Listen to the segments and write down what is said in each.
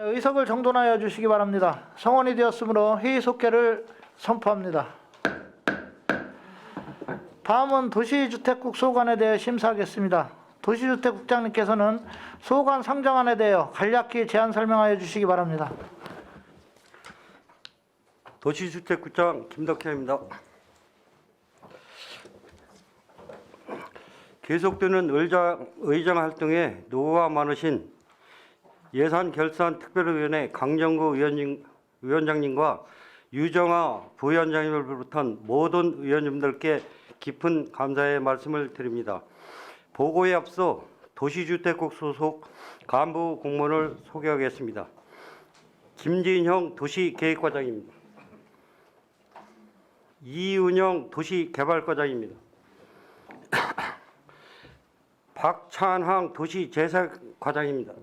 의석을 정돈하여 주시기 바랍니다. 성원이 되었으므로 회의 속개를 선포합니다. 다음은 도시주택국 소관에 대해 심사하겠습니다. 도시주택국장님께서는 소관 상정안에 대하여 간략히 제안 설명하여 주시기 바랍니다. 도시주택국장 김덕현입니다. 계속되는 의정 활동에 노고가 많으신 예산결산특별위원회 강정구 위원장님과 유정아 부위원장님을 비롯한 모든 의원님들께 깊은 감사의 말씀을 드립니다. 보고에 앞서 도시주택국 소속 간부 공무원을 소개하겠습니다. 김진형 도시계획과장입니다. 이은영 도시개발과장입니다. 박찬항 도시재생과장입니다.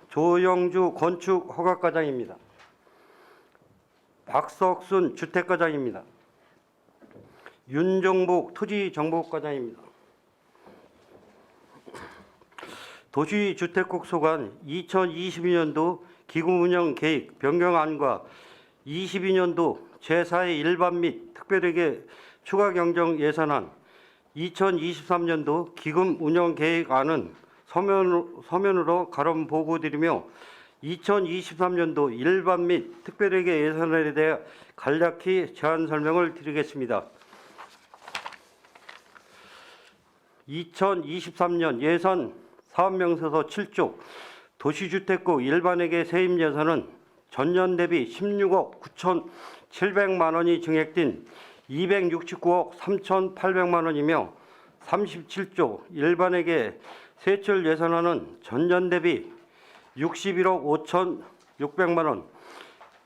조영주 건축허가과장입니다. 박석순 주택과장입니다. 윤정복 토지정보과장입니다. 도시주택국 소관 2022년도 기금운영계획 변경안과 22년도 제4의 일반 및 특별회계 추가 경정 예산안 2023년도 기금운영계획안은 서면으로 가름 보고드리며 2023년도 일반 및 특별회계 예산안에 대해 간략히 제안 설명을 드리겠습니다. 2023년 예산 사업명세서 7조 도시주택국 일반회계 세입 예산은 전년 대비 16억 9,700만 원이 증액된 269억 3,800만 원이며 37조 일반회계 세출 예산안은 전년 대비 61억 5,600만 원,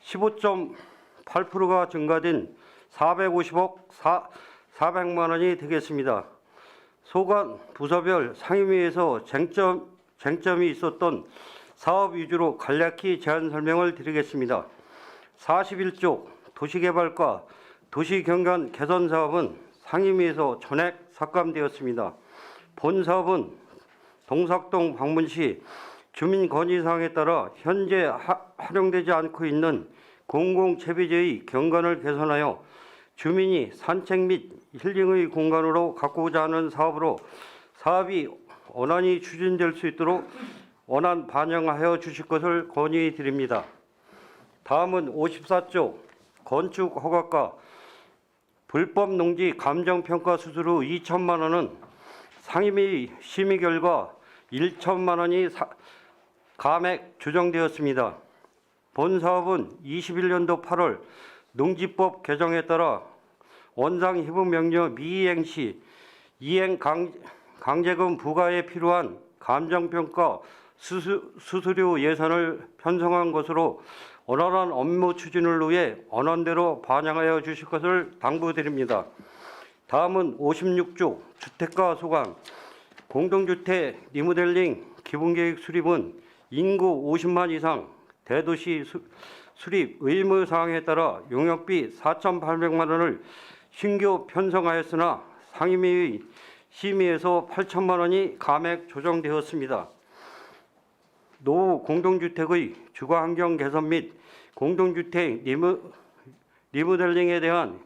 15.8%가 증가된 450억 400만 원이 되겠습니다. 소관 부서별 상임위에서 쟁점이 있었던 사업 위주로 간략히 제안 설명을 드리겠습니다. 41조 도시개발과 도시경관 개선 사업은 상임위에서 전액 삭감되었습니다. 본 사업은 동삭동 방문시 주민 건의 사항에 따라 현재 활용되지 않고 있는 공공채비지의 경관을 개선하여 주민이 산책 및 힐링의 공간으로 가꾸고자 하는 사업으로 사업이 원활히 추진될 수 있도록 원안 반영하여 주실 것을 건의드립니다. 다음은 54조 건축허가과 불법 농지 감정평가 수수료 2천만 원은 상임위 심의 결과 1천만 원이 감액 조정되었습니다. 본 사업은 21년도 8월 농지법 개정에 따라 원상 해부 명령 미이행 시 이행 강제금 부과에 필요한 감정평가 수수료 예산을 편성한 것으로 원활한 업무 추진을 위해 원안대로 반영하여 주실 것을 당부드립니다. 다음은 56조 주택가 소관 공동주택 리모델링 기본계획 수립은 인구 50만 이상 대도시 수립 의무 사항에 따라 용역비 4,800만 원을 신규 편성하였으나 상임위 심의에서 8천만 원이 감액 조정되었습니다. 노후 공동주택의 주거환경 개선 및 공동주택 리모델링에 대한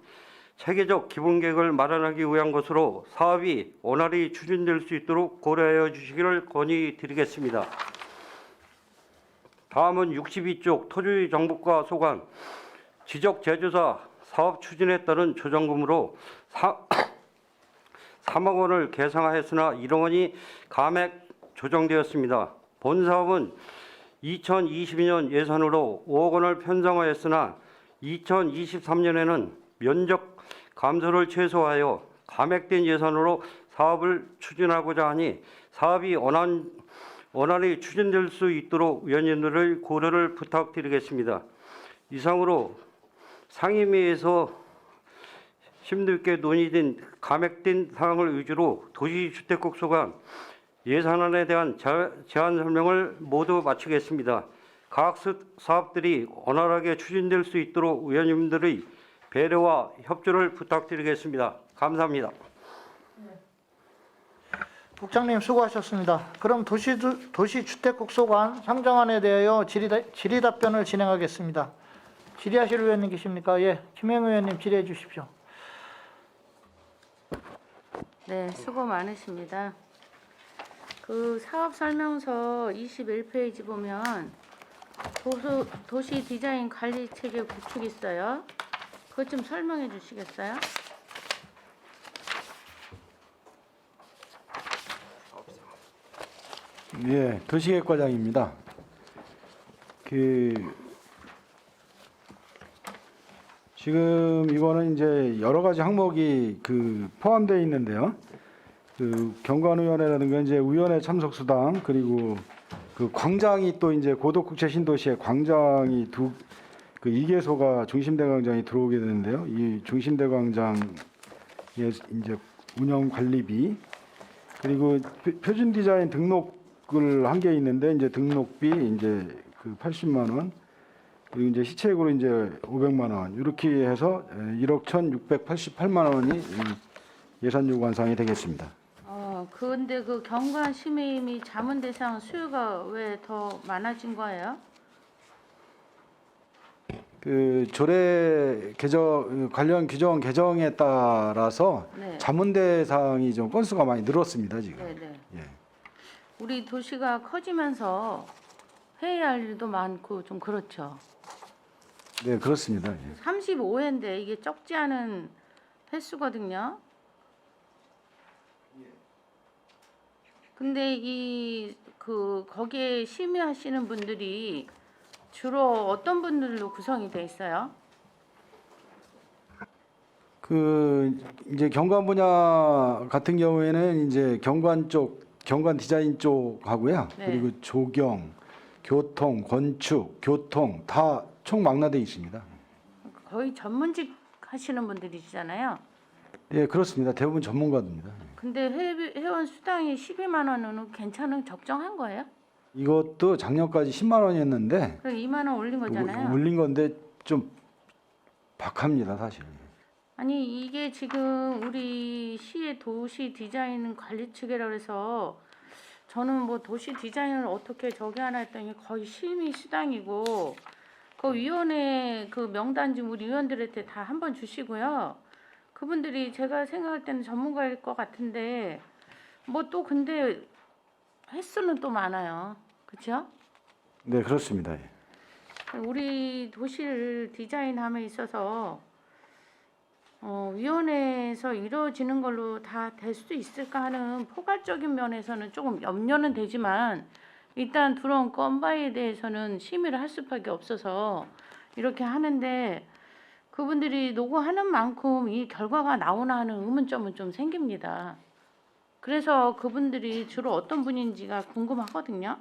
체계적 기본계획을 마련하기 위한 것으로 사업이 원활히 추진될 수 있도록 고려하여 주시기를 건의드리겠습니다. 다음은 62쪽 토지정보과 소관 지적제조사 사업 추진에 따른 조정금으로 3억 원을 계상하였으나 1억 원이 감액 조정되었습니다. 본 사업은 2022년 예산으로 5억 원을 편성하였으나 2023년에는 면적 감소를 최소화하여 감액된 예산으로 사업을 추진하고자 하니 사업이 원활히 추진될 수 있도록 위원님들의 고려를 부탁드리겠습니다. 이상으로 상임위에서 심도 있게 논의된 감액된 사항을 위주로 도시주택국 소관 예산안에 대한 제안 설명을 모두 마치겠습니다. 각 사업들이 원활하게 추진될 수 있도록 위원님들의 배려와 협조를 부탁드리겠습니다. 감사합니다. 국장님 수고하셨습니다. 그럼 도시주택국 소관 상정안에 대하여 질의 답변을 진행하겠습니다. 질의하실 의원님 계십니까? 예, 김영 의원님 질의해 주십시오. 네, 수고 많으십니다. 그 사업 설명서 21페이지 보면 도시 디자인 관리 체계 구축 있어요. 그것 좀 설명해 주시겠어요? 예, 도시계획과장입니다. 지금 이거는 이제 여러 가지 항목이 포함되어 있는데요. 경관위원회라든가 이제 위원회 참석 수당, 그리고 광장이 또 이제 고도국제 신도시에 광장이 2개소가 중심대 광장이 들어오게 되는데요. 이 중심대 광장의 이제 운영 관리비, 그리고 표준 디자인 등록을 한 게 있는데 이제 등록비 이제 80만 원, 그리고 이제 시책으로 이제 500만 원, 이렇게 해서 1억 1,688만 원이 예산 요구안상이 되겠습니다. 근데 그 경관 심의 자문 대상 수요가 왜 더 많아진 거예요? 조례 개정 관련 규정 개정에 따라서 네. 자문 대상이 좀 건수가 많이 늘었습니다, 지금. 네네. 예. 우리 도시가 커지면서 회의할 일도 많고 좀 그렇죠. 네, 그렇습니다. 예. 35회인데 이게 적지 않은 횟수거든요. 근데 거기에 심의하시는 분들이 주로 어떤 분들로 구성이 돼 있어요? 이제 경관 분야 같은 경우에는 이제 경관 디자인 쪽하고요. 네. 그리고 조경, 교통, 건축, 교통 다 총망라돼 있습니다. 거의 전문직 하시는 분들이시잖아요. 예, 그렇습니다. 대부분 전문가입니다. 근데 회원 수당이 12만 원은 적정한 거예요? 이것도 작년까지 10만 원이었는데 그럼 2만 원 올린 거잖아요. 올린 건데 좀 박합니다, 사실. 아니 이게 지금 우리 시의 도시 디자인 관리 체계라고 해서 저는 뭐 도시 디자인을 어떻게 저기 하나 했더니 거의 심의 수당이고 그 위원회 그 명단 좀 우리 위원들한테 다 한번 주시고요. 그분들이 제가 생각할 때는 전문가일 것 같은데 뭐 또 근데 횟수는 또 많아요. 그렇죠? 네, 그렇습니다. 예. 우리 도시를 디자인함에 있어서 위원회에서 이루어지는 걸로 다 될 수 있을까 하는 포괄적인 면에서는 조금 염려는 되지만 일단 들어온 건바에 대해서는 심의를 할 수밖에 없어서 이렇게 하는데 그분들이 노고하는 만큼 이 결과가 나오나 하는 의문점은 좀 생깁니다. 그래서 그분들이 주로 어떤 분인지가 궁금하거든요.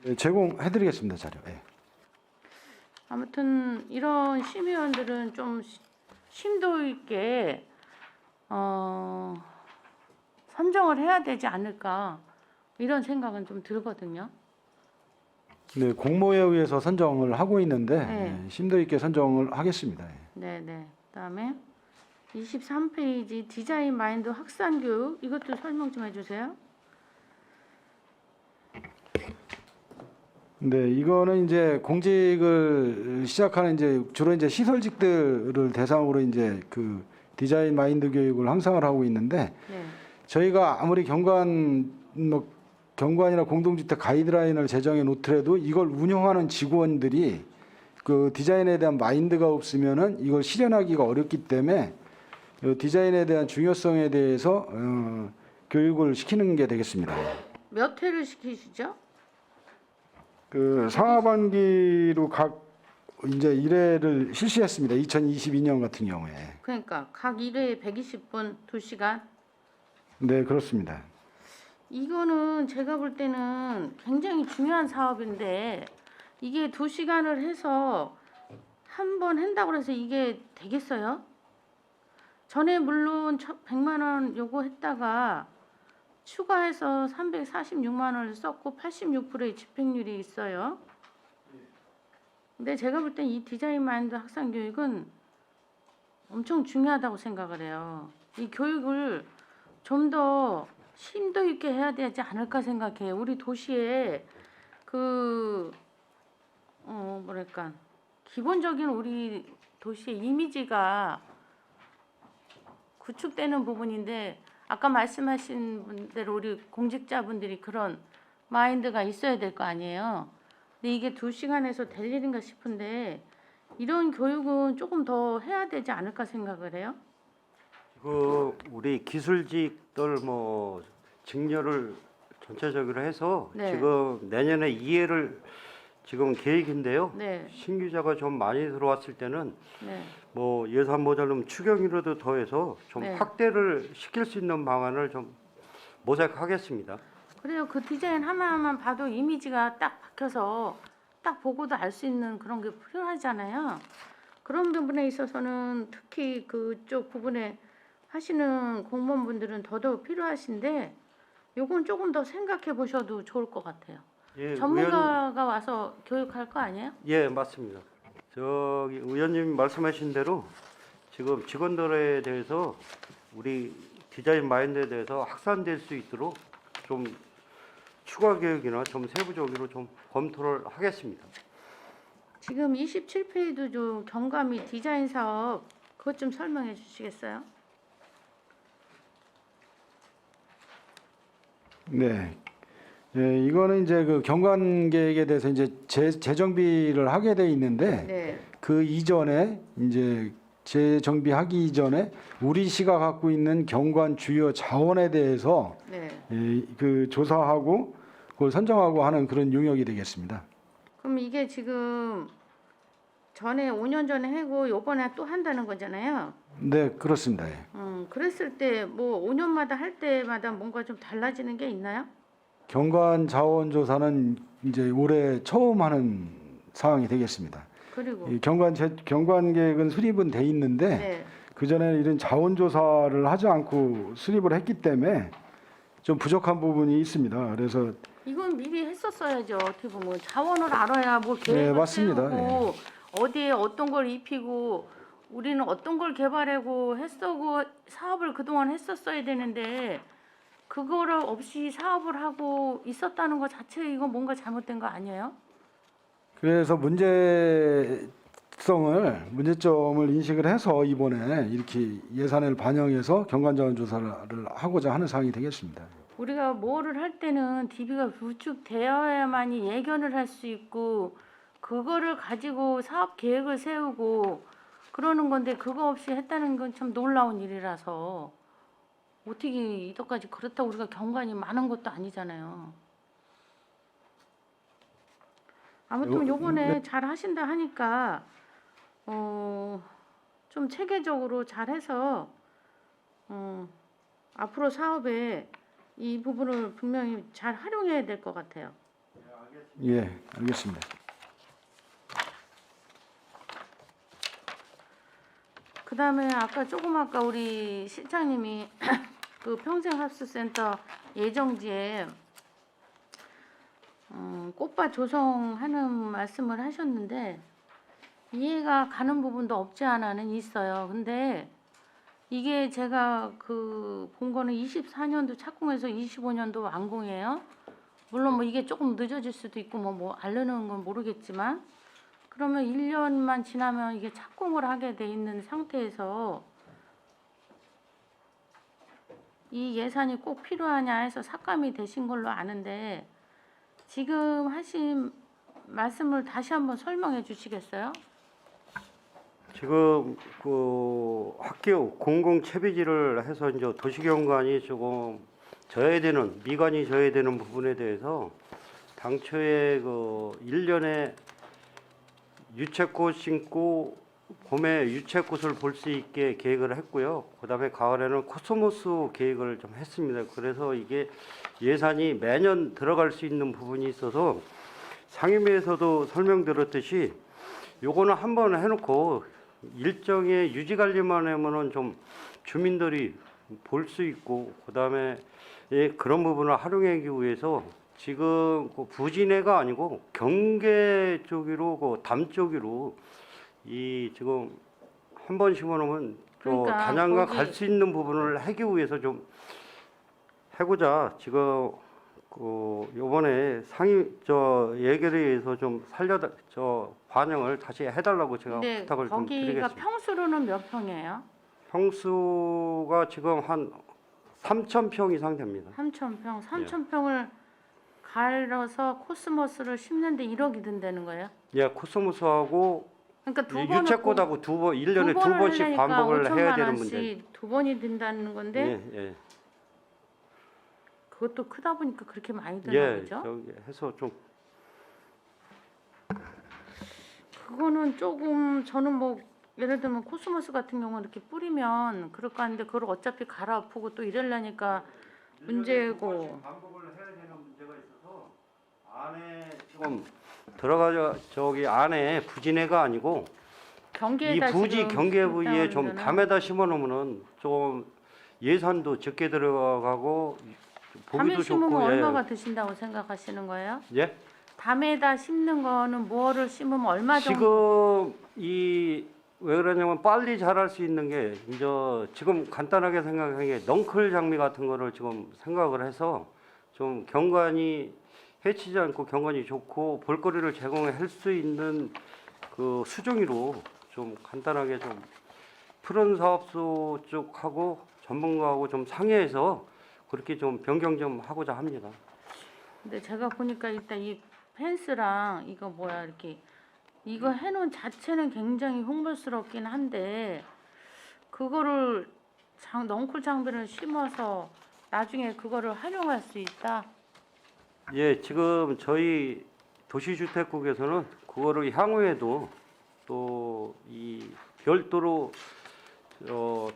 네, 제공해드리겠습니다, 자료. 예. 아무튼 이런 심의원들은 좀 심도 있게 선정을 해야 되지 않을까 이런 생각은 좀 들거든요. 네, 공모에 의해서 선정을 하고 있는데 네. 심도 있게 선정을 하겠습니다. 예. 네네. 그다음에 23페이지 디자인 마인드 확산 교육 이것도 설명 좀 해주세요. 네, 이거는 이제 공직을 시작하는 이제 주로 이제 시설직들을 대상으로 이제 디자인 마인드 교육을 항상을 하고 있는데 네. 저희가 아무리 경관이나 공동주택 가이드라인을 제정해 놓더라도 이걸 운영하는 직원들이 디자인에 대한 마인드가 없으면은 이걸 실현하기가 어렵기 때문에 디자인에 대한 중요성에 대해서 교육을 시키는 게 되겠습니다. 몇 회를 시키시죠? 상하반기로 각 이제 1회를 실시했습니다. 2022년 같은 경우에. 그러니까 각 1회에 120분 2시간. 네, 그렇습니다. 이거는 제가 볼 때는 굉장히 중요한 사업인데 이게 2시간을 해서 한 번 한다고 해서 이게 되겠어요? 전에 물론 100만 원 요구했다가 추가해서 346만 원을 썼고 86%의 집행률이 있어요. 근데 제가 볼 땐 이 디자인 마인드 학상 교육은 엄청 중요하다고 생각을 해요. 이 교육을 좀 더 심도 있게 해야 되지 않을까 생각해요. 우리 도시에 그 뭐랄까 기본적인 우리 도시의 이미지가 구축되는 부분인데 아까 말씀하신 대로 우리 공직자분들이 그런 마인드가 있어야 될 거 아니에요. 근데 이게 2시간에서 될 일인가 싶은데 이런 교육은 조금 더 해야 되지 않을까 생각을 해요. 그 우리 기술직들 뭐 직렬을 전체적으로 해서 네. 지금 내년에 2회를 지금 계획인데요. 네, 신규자가 좀 많이 들어왔을 때는 네, 뭐 예산 모자르면 추경이라도 더해서 좀 네. 확대를 시킬 수 있는 방안을 좀 모색하겠습니다. 그래요. 그 디자인 하나만 봐도 이미지가 딱 박혀서 딱 보고도 알 수 있는 그런 게 필요하잖아요. 그런 부분에 있어서는 특히 그쪽 부분에 하시는 공무원분들은 더더욱 필요하신데 요건 조금 더 생각해 보셔도 좋을 것 같아요. 예, 전문가가 와서 교육할 거 아니에요? 예, 맞습니다. 저기 의원님 말씀하신 대로 지금 직원들에 대해서 우리 디자인 마인드에 대해서 확산될 수 있도록 좀 추가 교육이나 좀 세부적으로 좀 검토를 하겠습니다. 지금 27페이지 중 경과 및 디자인 사업 그것 좀 설명해 주시겠어요? 네. 예, 이거는 이제 그 경관 계획에 대해서 이제 재정비를 하게 돼 있는데 네. 그 이전에 이제 재정비하기 이전에 우리 시가 갖고 있는 경관 주요 자원에 대해서 네. 그 조사하고 그걸 선정하고 하는 그런 용역이 되겠습니다. 그럼 이게 지금 전에 5년 전에 하고 요번에 또 한다는 거잖아요. 네, 그렇습니다. 예. 그랬을 때 뭐 5년마다 할 때마다 뭔가 좀 달라지는 게 있나요? 경관 자원 조사는 이제 올해 처음 하는 상황이 되겠습니다. 그리고 이 경관 계획은 수립은 돼 있는데 네. 그 전에 이런 자원 조사를 하지 않고 수립을 했기 때문에 좀 부족한 부분이 있습니다. 그래서 이건 미리 했었어야죠. 어떻게 보면 자원을 알아야 뭐 계획을 맞습니다. 세우고 어디에 어떤 걸 입히고 우리는 어떤 걸 개발하고 했었고 사업을 그동안 했었어야 되는데 그거를 없이 사업을 하고 있었다는 것 자체에 이거 뭔가 잘못된 거 아니에요? 그래서 문제점을 인식을 해서 이번에 이렇게 예산을 반영해서 경관 자원 조사를 하고자 하는 사항이 되겠습니다. 우리가 뭐를 할 때는 DB가 구축되어야만이 예견을 할 수 있고 그거를 가지고 사업 계획을 세우고 그러는 건데 그거 없이 했다는 건 참 놀라운 일이라서 어떻게 이것까지 그렇다고 우리가 경관이 많은 것도 아니잖아요. 아무튼 요번에 잘 하신다 하니까 좀 체계적으로 잘해서 앞으로 사업에 이 부분을 분명히 잘 활용해야 될 것 같아요. 예, 알겠습니다. 그다음에 아까 우리 실장님이 그 평생학습센터 예정지에 꽃밭 조성하는 말씀을 하셨는데 이해가 가는 부분도 없지 않아는 있어요. 근데 이게 제가 그 본 거는 24년도 착공해서 25년도 완공이에요. 물론 뭐 이게 조금 늦어질 수도 있고 뭐 알르는 건 모르겠지만 그러면 1년만 지나면 이게 착공을 하게 돼 있는 상태에서 이 예산이 꼭 필요하냐 해서 삭감이 되신 걸로 아는데 지금 하신 말씀을 다시 한번 설명해 주시겠어요? 지금 그 학교 공공 채비지를 해서 이제 도시경관이 조금 져야 되는 미관이 져야 되는 부분에 대해서 당초에 그 1년에 유채꽃 심고 봄에 유채꽃을 볼 수 있게 계획을 했고요. 그다음에 가을에는 코스모스 계획을 좀 했습니다. 그래서 이게 예산이 매년 들어갈 수 있는 부분이 있어서 상임위에서도 설명드렸듯이 요거는 한번 해놓고 일정의 유지 관리만 하면은 좀 주민들이 볼 수 있고 그다음에 그런 부분을 활용하기 위해서 지금 그 부진해가 아니고 경계 쪽으로 그 담 쪽으로 이 지금 한 번 심어놓으면 또 그러니까 단양가 거기- 갈 수 있는 부분을 하기 위해서 좀 해고자 지금 그 요번에 상임 저 예결위에서 좀 살려다 저 반영을 다시 해달라고 제가 근데 부탁을 좀 거기가 드리겠습니다. 평수로는 몇 평이에요? 평수가 지금 한 3,000평 이상 됩니다. 3,000평. 3,000평을 갈아서 코스모스를 심는데 1억이 든다는 거예요? 예, 코스모스하고 그러니까 두 번을 유채꽃하고 두 번, 1년에 두 번을 번씩 하려니까 반복을 5천만 해야 되는 원씩 문제. 두 번이 든다는 건데 예, 예. 그것도 크다 보니까 그렇게 많이 드나 예, 보죠? 저기 해서 좀 그거는 조금 저는 뭐 예를 들면 코스모스 같은 경우는 이렇게 뿌리면 그럴 거 아닌데 그걸 어차피 갈아 아프고 또 이러려니까 문제고. 반복을 해야 되는 문제가 있어서 안에 지금 들어가자 저기 안에 부진해가 아니고 이 경계에다 부지 지금 경계 부위에 좀 심다는 담에다 심어 놓으면은 좀 예산도 적게 들어가고 담에 보기도 심으면 좋고 얼마가 드신다고 생각하시는 거예요? 예. 담에다 심는 거는 뭐를 심으면 얼마 정도? 지금 이 왜 그러냐면 빨리 자랄 수 있는 게 이제 지금 간단하게 생각한 게 넝클 장미 같은 거를 지금 생각을 해서 좀 경관이 해치지 않고 경관이 좋고 볼거리를 제공할 수 있는 그 수종이로 좀 간단하게 좀 푸른 사업소 쪽하고 전문가하고 좀 상의해서 그렇게 좀 변경 좀 하고자 합니다. 근데 제가 보니까 일단 이 펜스랑 이거 뭐야 이렇게 이거 해놓은 자체는 굉장히 흉물스럽긴 한데 그거를 넝쿨 장비를 심어서 나중에 그거를 활용할 수 있다. 예, 지금 저희 도시주택국에서는 그거를 향후에도 또 이 별도로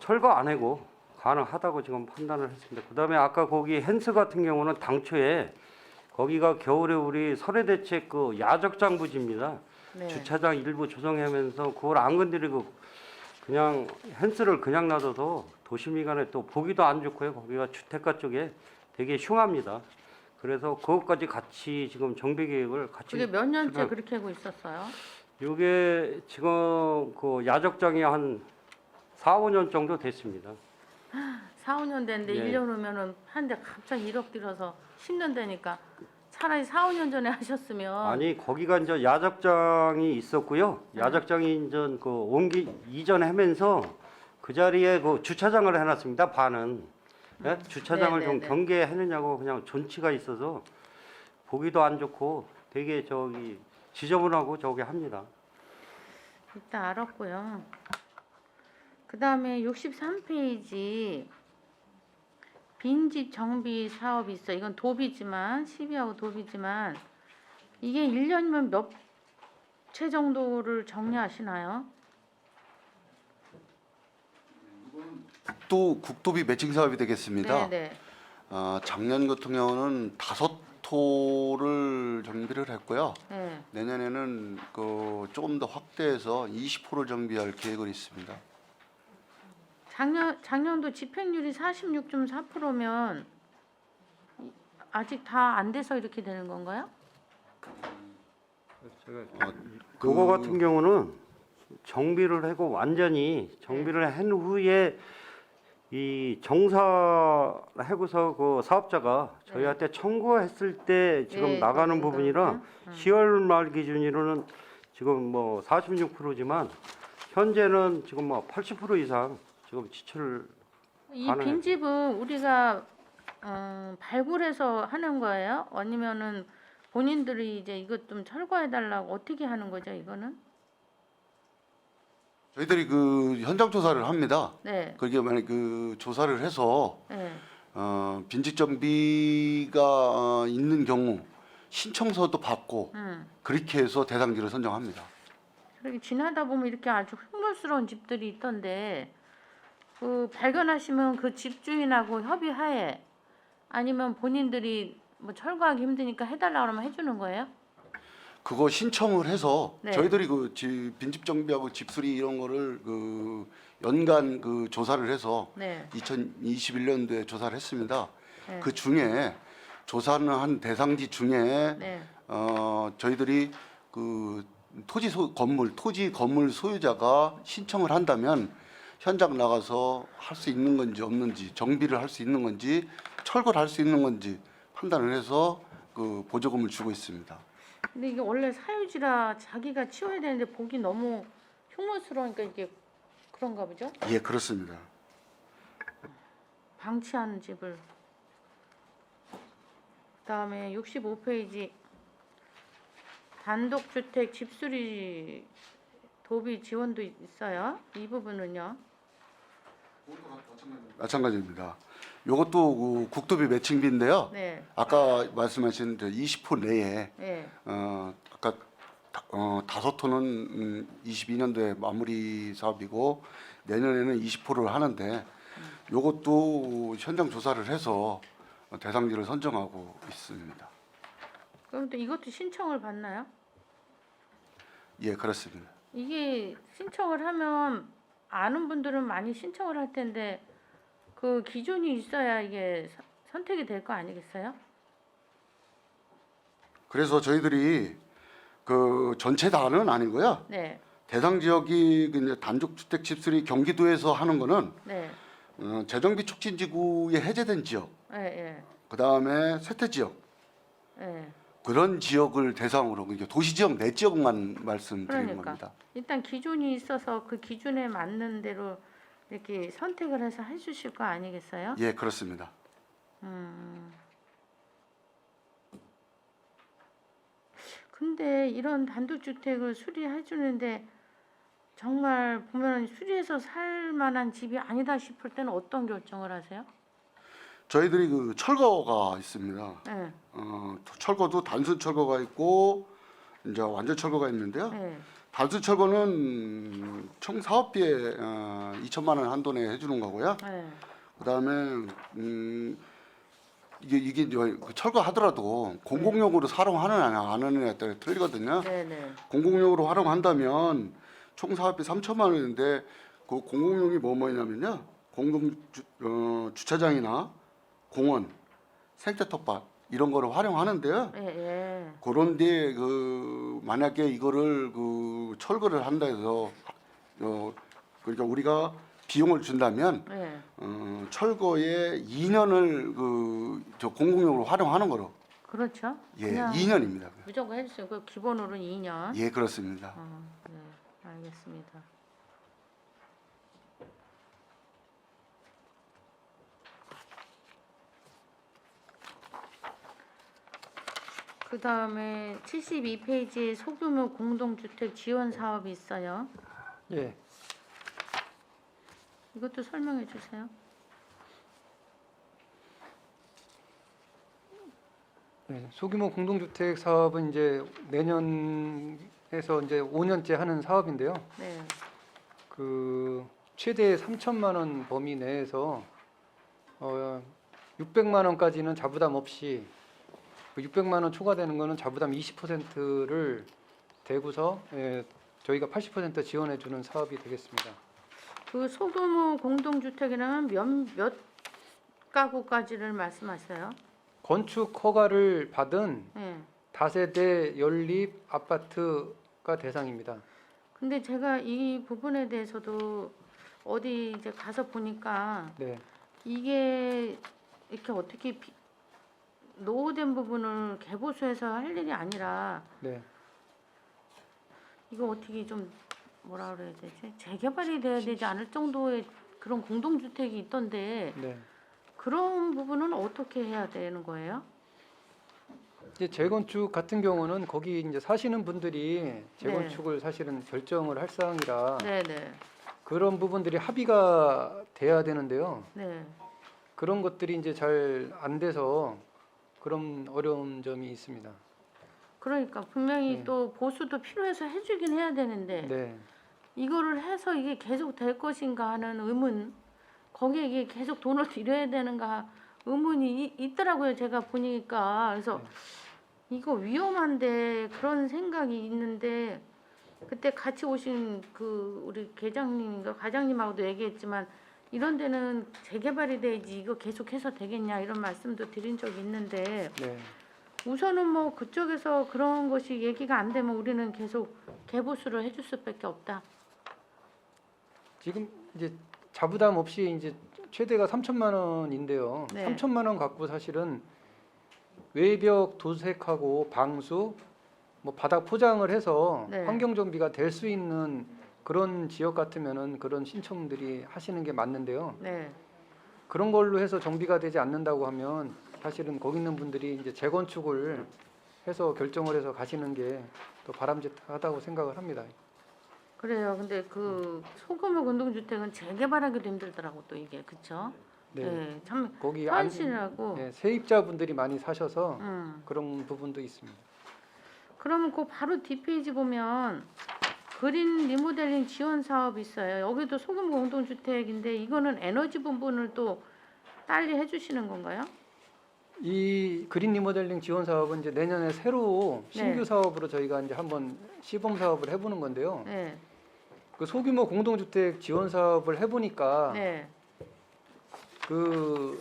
철거 안 해고 가능하다고 지금 판단을 했습니다. 그다음에 아까 거기 헨스 같은 경우는 당초에 거기가 겨울에 우리 설해대책 그 야적장 부지입니다. 네. 주차장 일부 조성하면서 그걸 안 건드리고 그냥 헨스를 그냥 놔둬서 도시미관에 또 보기도 안 좋고요. 거기가 주택가 쪽에 되게 흉합니다. 그래서 그것까지 같이 지금 정비 계획을 같이 그게 몇 년째 출발- 그렇게 하고 있었어요? 이게 지금 그 야적장이 한 4, 5년 정도 됐습니다. 4, 5년 됐는데 예. 1년 후면은 한 대 갑자기 1억 들어서 심는다니까 차라리 4, 5년 전에 하셨으면 아니 거기가 이제 야적장이 있었고요. 야적장이 이제 그 이전하면서 그 자리에 그 주차장을 해놨습니다. 반은 예? 주차장을 좀 네네네. 경계해느냐고 그냥 존치가 있어서 보기도 안 좋고 되게 저기 지저분하고 저기 합니다. 일단 알았고요. 그 다음에 63페이지 빈집 정비 사업이 있어. 이건 도비지만 12하고 도비지만 이게 1년이면 몇 채 정도를 정리하시나요? 또 국도비 매칭 사업이 되겠습니다. 네네. 작년 같은 경우는 5토를 정비를 했고요. 네. 내년에는 그 조금 더 확대해서 20호를 정비할 계획을 있습니다. 작년도 집행률이 46.4%면 아직 다 안 돼서 이렇게 되는 건가요? 그거 같은 경우는 정비를 하고 완전히 정비를 한 후에 이 정사하고서 그 사업자가 저희한테 청구했을 때 지금 네, 나가는 그 부분이라 10월 말 기준으로는 지금 뭐 46%지만 현재는 지금 뭐 80% 이상 지금 지출 이 가능해요. 빈집은 우리가 발굴해서 하는 거예요? 아니면은 본인들이 이제 이것 좀 철거해 달라고 어떻게 하는 거죠? 이거는? 저희들이 그 현장 조사를 합니다. 네. 그게 만약 그 조사를 해서 네. 빈집 정비가 있는 경우 신청서도 받고 그렇게 해서 대상지를 선정합니다. 그렇게 지나다 보면 이렇게 아주 흉물스러운 집들이 있던데 그 발견하시면 그 집주인하고 협의하에 아니면 본인들이 뭐 철거하기 힘드니까 해달라 그러면 해주는 거예요? 그거 신청을 해서 네. 저희들이 그 빈집 정비하고 집수리 이런 거를 그 연간 그 조사를 해서 네. 2021년도에 조사를 했습니다. 네. 그 중에 조사는 한 대상지 중에 네. 저희들이 그 토지 건물 소유자가 신청을 한다면 현장 나가서 할 수 있는 건지 없는지 정비를 할 수 있는 건지 철거를 할 수 있는 건지 판단을 해서 그 보조금을 주고 있습니다. 근데 이게 원래 사유지라 자기가 치워야 되는데 보기 너무 흉물스러우니까 이게 그런가 보죠? 예, 그렇습니다. 방치하는 집을. 그다음에 65페이지 단독주택 집수리 도비 지원도 있어요. 이 부분은요. 마찬가지입니다. 이것도 그 국도비 매칭비인데요. 네. 아까 말씀하신 20호 내에 네. 아까 5호는 22년도에 마무리 사업이고 내년에는 20호를 하는데 이것도 현장 조사를 해서 대상지를 선정하고 있습니다. 그럼 또 이것도 신청을 받나요? 예, 그렇습니다. 이게 신청을 하면 아는 분들은 많이 신청을 할 텐데 그 기준이 있어야 이게 선택이 될 거 아니겠어요? 그래서 저희들이 그 전체 다는 아니고요. 네. 대상 지역이 그 이제 단독주택 집수리 경기도에서 하는 거는 네. 재정비 촉진지구에 해제된 지역, 예, 예. 그 다음에 쇠퇴 지역 예. 그런 지역을 대상으로 이제 도시 지역 내 지역만 말씀드리는 그러니까. 겁니다. 일단 기준이 있어서 그 기준에 맞는 대로 이렇게 선택을 해서 해주실 거 아니겠어요? 예, 그렇습니다. 근데 이런 단독주택을 수리해 주는데 정말 보면 수리해서 살 만한 집이 아니다 싶을 때는 어떤 결정을 하세요? 저희들이 그 철거가 있습니다. 네. 철거도 단순 철거가 있고 이제 완전 철거가 있는데요. 네. 단순 철거는 총 사업비에 2천만 원 한도 내에 해주는 거고요. 네. 그다음에 이게 이제 그 철거하더라도 공공용으로 사용하느냐 안 하느냐에 따라 틀리거든요. 네. 네. 공공용으로 활용한다면 총 사업비 3천만 원인데 그 공공용이 뭐냐면요. 주차장이나 공원, 생태 텃밭 이런 거를 활용하는데요. 예, 예. 그런데 그 만약에 이거를 그 철거를 한다 해서 그러니까 우리가 비용을 준다면 예. 철거에 2년을 저 공공용으로 활용하는 거로 그렇죠. 예, 그냥 2년입니다. 무조건 해주세요. 그 기본으로는 2년. 예, 그렇습니다. 네, 알겠습니다. 그 다음에 72페이지에 소규모 공동주택 지원 사업이 있어요. 예, 이것도 설명해 주세요. 네, 소규모 공동주택 사업은 이제 내년에서 이제 5년째 하는 사업인데요. 네, 그 최대 3천만 원 범위 내에서 600만 원까지는 자부담 없이, 그 600만 원 초과되는 거는 자부담 20%를 대고서 저희가 80% 지원해 주는 사업이 되겠습니다. 그 소규모 공동주택이라면 몇 가구까지를 말씀하세요? 건축 허가를 받은 네. 다세대 연립 아파트가 대상입니다. 근데 제가 이 부분에 대해서도 어디 이제 가서 보니까 네, 이게 이렇게 어떻게 노후된 부분을 개보수해서 할 일이 아니라 네, 이거 어떻게 좀 뭐라 그래야 되지? 재개발이 돼야 되지 않을 정도의 그런 공동주택이 있던데 네. 그런 부분은 어떻게 해야 되는 거예요? 이제 재건축 같은 경우는 거기 이제 사시는 분들이 재건축을 사실은 결정을 할 사항이라 네네. 그런 부분들이 합의가 돼야 되는데요. 네. 그런 것들이 이제 잘 안 돼서 그런 어려운 점이 있습니다. 그러니까 분명히 네. 또 보수도 필요해서 해주긴 해야 되는데 네, 이거를 해서 이게 계속 될 것인가 하는 의문, 거기에 이게 계속 돈을 들여야 되는가 의문이 있더라고요. 제가 보니까. 그래서 이거 위험한데 그런 생각이 있는데 그때 같이 오신 그 우리 계장님인가 과장님하고도 얘기했지만 이런 데는 재개발이 돼야지 이거 계속해서 되겠냐 이런 말씀도 드린 적이 있는데 네. 우선은 뭐 그쪽에서 그런 것이 얘기가 안 되면 우리는 계속 개보수를 해줄 수밖에 없다. 지금 이제 자부담 없이 이제 최대가 3천만 원인데요. 네. 3천만 원 갖고 사실은 외벽 도색하고 방수, 뭐 바닥 포장을 해서 네. 환경 정비가 될 수 있는 그런 지역 같으면은 그런 신청들이 하시는 게 맞는데요. 네. 그런 걸로 해서 정비가 되지 않는다고 하면 사실은 거기 있는 분들이 이제 재건축을 해서 결정을 해서 가시는 게 더 바람직하다고 생각을 합니다. 그래요. 근데 그 소규모 공동주택은 재개발하기도 힘들더라고 또 이게 그쵸? 네. 네. 참 거기 현실하고. 네, 세입자분들이 많이 사셔서 음. 그런 부분도 있습니다. 그러면 그 바로 뒷페이지 보면 그린 리모델링 지원 사업 있어요. 여기도 소규모 공동주택인데 이거는 에너지 부분을 또 딸리 해주시는 건가요? 이 그린 리모델링 지원 사업은 이제 내년에 새로 신규 네. 사업으로 저희가 이제 한번 시범 사업을 해보는 건데요. 네. 그 소규모 공동주택 지원 사업을 해보니까 네. 그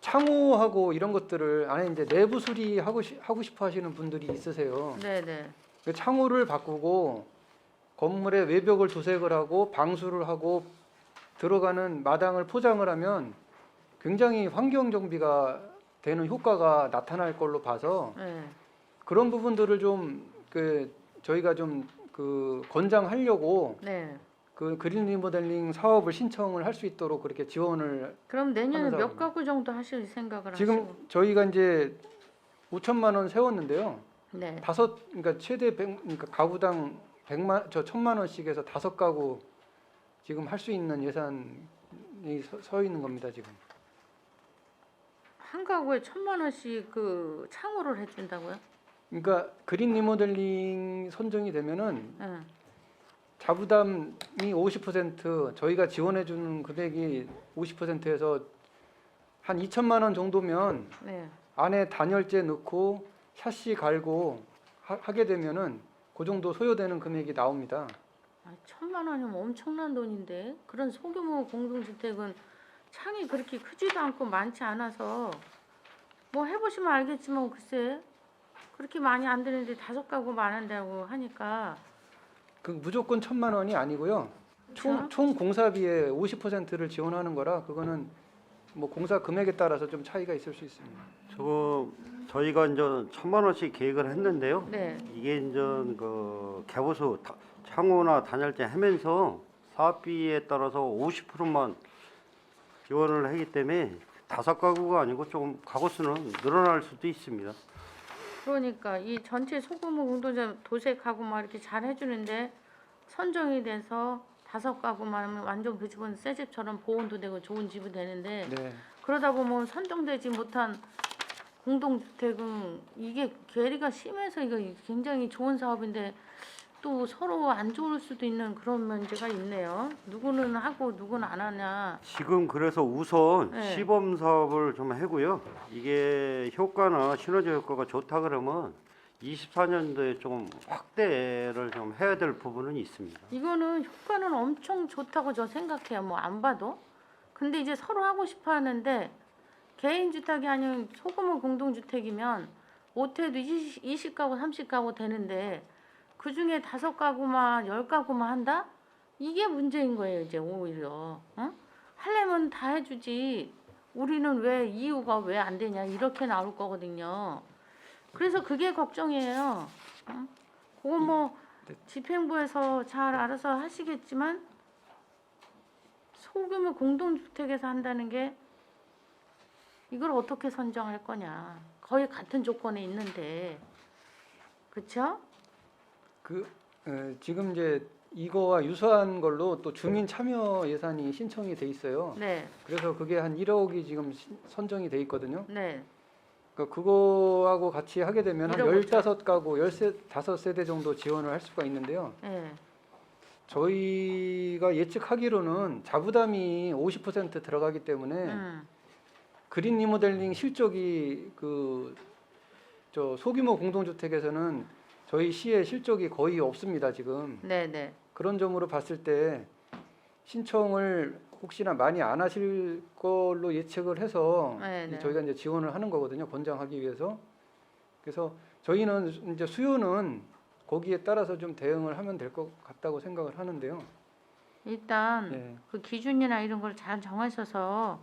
창호하고 이런 것들을 안에 이제 내부 수리 하고 싶어 하시는 분들이 있으세요. 네. 네. 그 창호를 바꾸고 건물의 외벽을 도색을 하고 방수를 하고 들어가는 마당을 포장을 하면 굉장히 환경 정비가 되는 효과가 나타날 걸로 봐서 네. 그런 부분들을 좀 그 저희가 좀 그 권장하려고 네. 그 그린 리모델링 사업을 신청을 할 수 있도록 그렇게 지원을 그럼 내년에 하는 몇 사업입니다. 가구 정도 하실 생각을 지금 하시고? 저희가 이제 5천만 원 세웠는데요. 네. 그러니까 최대 100, 그러니까 가구당 1,000만 원씩 해서 5가구 지금 할 수 있는 예산이 서 있는 겁니다, 지금. 한 가구에 1,000만 원씩 그 창호를 해준다고요? 그러니까 그린 리모델링 선정이 되면은 네. 자부담이 50% 저희가 지원해 주는 금액이 50%에서 한 2천만 원 정도면 네. 안에 단열재 넣고 샤시 갈고 하게 되면은 그 정도 소요되는 금액이 나옵니다. 아, 1,000만 원이면 엄청난 돈인데 그런 소규모 공동주택은 창이 그렇게 크지도 않고 많지 않아서 뭐 해보시면 알겠지만 글쎄 그렇게 많이 안 드는데 5가구 많은다고 하니까 그 무조건 1,000만 원이 아니고요. 총 공사비의 50%를 지원하는 거라 그거는 뭐 공사 금액에 따라서 좀 차이가 있을 수 있습니다. 저희가 이제 1,000만 원씩 계획을 했는데요. 네. 이게 이제 그 개보수 창호나 단열재 하면서 사업비에 따라서 50%만 지원을 하기 때문에 5가구가 아니고 조금 가구 수는 늘어날 수도 있습니다. 그러니까 이 전체 소규모 공동주택 도색하고 막 이렇게 잘 해주는데 선정이 돼서 5가구만 하면 완전 그 집은 새 집처럼 보온도 되고 좋은 집이 되는데 네. 그러다 보면 선정되지 못한 공동주택은 이게 괴리가 심해서 이거 굉장히 좋은 사업인데 또 서로 안 좋을 수도 있는 그런 문제가 있네요. 누구는 하고 누구는 안 하냐. 지금 그래서 우선 네. 시범 사업을 좀 하고요. 이게 효과나 시너지 효과가 좋다 그러면 24년도에 좀 확대를 좀 해야 될 부분은 있습니다. 이거는 효과는 엄청 좋다고 저 생각해요. 뭐 안 봐도. 근데 이제 서로 하고 싶어 하는데 개인 주택이 아닌 소규모 공동주택이면 못해도 20가구, 30가구 되는데 그 중에 5가구만, 10가구만 한다? 이게 문제인 거예요, 이제 오히려. 어? 하려면 다 해주지. 우리는 왜 이유가 왜 안 되냐 이렇게 나올 거거든요. 그래서 그게 걱정이에요. 어? 그건 뭐 집행부에서 잘 알아서 하시겠지만 소규모 공동주택에서 한다는 게 이걸 어떻게 선정할 거냐. 거의 같은 조건에 있는데. 그렇죠? 지금 이제 이거와 유사한 걸로 또 주민 참여 예산이 신청이 돼 있어요. 네. 그래서 그게 한 1억이 지금 선정이 돼 있거든요. 네. 그러니까 그거하고 같이 하게 되면 한 1억 15가구, 15세대 정도 지원을 할 수가 있는데요. 네. 저희가 예측하기로는 자부담이 50% 들어가기 때문에 그린 리모델링 실적이 저 소규모 공동주택에서는 저희 시의 실적이 거의 없습니다, 지금. 네. 그런 점으로 봤을 때 신청을 혹시나 많이 안 하실 걸로 예측을 해서 네. 저희가 이제 지원을 하는 거거든요. 권장하기 위해서. 그래서 저희는 이제 수요는 거기에 따라서 좀 대응을 하면 될 것 같다고 생각을 하는데요. 일단 예. 그 기준이나 이런 걸 잘 정하셔서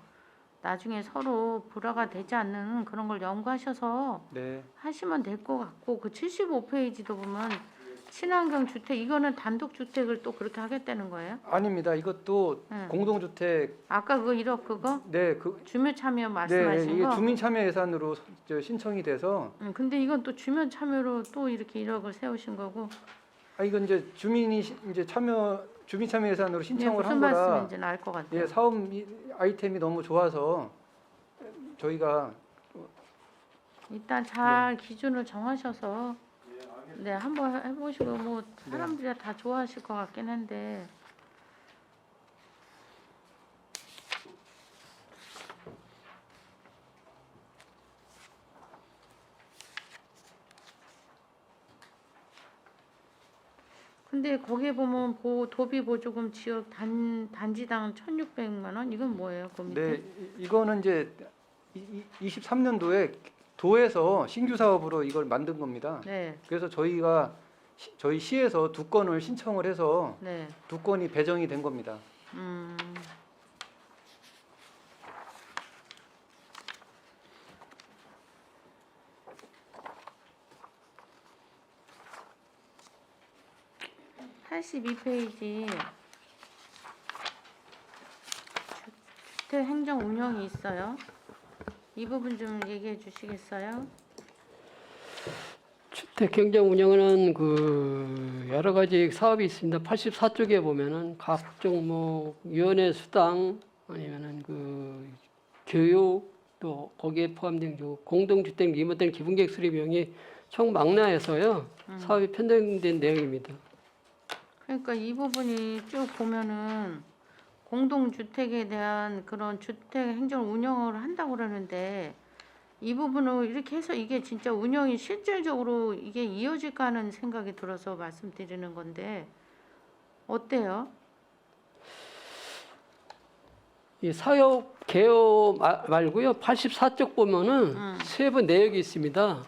나중에 서로 불화가 되지 않는 그런 걸 연구하셔서 네. 하시면 될 것 같고 그 75페이지도 보면 친환경 주택 이거는 단독 주택을 또 그렇게 하겠다는 거예요? 아닙니다. 이것도 응. 공동주택 아까 그거 1억 그거 네, 그 주민 참여 네, 말씀하신 이게 거? 주민 참여 예산으로 신청이 돼서 근데 이건 또 주민 참여로 또 이렇게 1억을 세우신 거고 이건 이제 주민이 이제 주민 참여 예산으로 이게 신청을 무슨 한 거라 말씀인지는 알 것 같아요. 예, 사업 아이템이 너무 좋아서 저희가 일단 잘 기준을 정하셔서 네 한번 해보시고 뭐 사람들이 다 좋아하실 것 같긴 한데 근데 거기에 보면 도비 보조금 지역 단지당 1,600만 원 이건 뭐예요? 그 밑에? 네, 이거는 이제 23년도에 도에서 신규 사업으로 이걸 만든 겁니다. 네, 그래서 저희가 저희 시에서 2건을 신청을 해서 네. 2건이 배정이 된 겁니다. 음. (82페이지) 주택 행정 운영이 있어요. 이 부분 좀 얘기해 주시겠어요? 주택행정 운영은 그 여러 가지 사업이 있습니다. 84쪽에 보면은 각종 뭐 위원회 수당 아니면은 그 교육 또 거기에 포함된 그 공동주택 리모델 기본계획 수립 비용이 총 망라해서요 사업이 편성된 내용입니다. 그러니까 이 부분이 쭉 보면은 공동주택에 대한 그런 주택 행정 운영을 한다고 그러는데 이 부분을 이렇게 해서 이게 진짜 운영이 실질적으로 이게 이어질까 하는 생각이 들어서 말씀드리는 건데 어때요? 이 사업 개요 말고요 84쪽 보면은 세부 내역이 있습니다.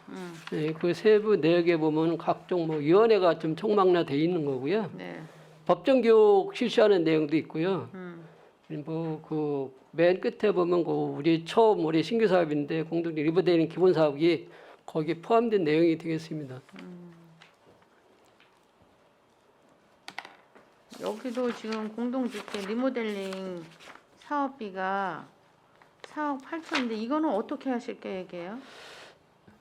네, 그 세부 내역에 보면 각종 뭐 위원회가 좀 총망라돼 있는 거고요. 네. 법정 교육 실시하는 내용도 있고요. 음. 그 맨 끝에 보면 그 우리 신규 사업인데 공동 리모델링 기본 사업이 거기에 포함된 내용이 되겠습니다. 여기도 지금 공동주택 리모델링 사업비가 4억 8천인데 이거는 어떻게 하실 계획이에요?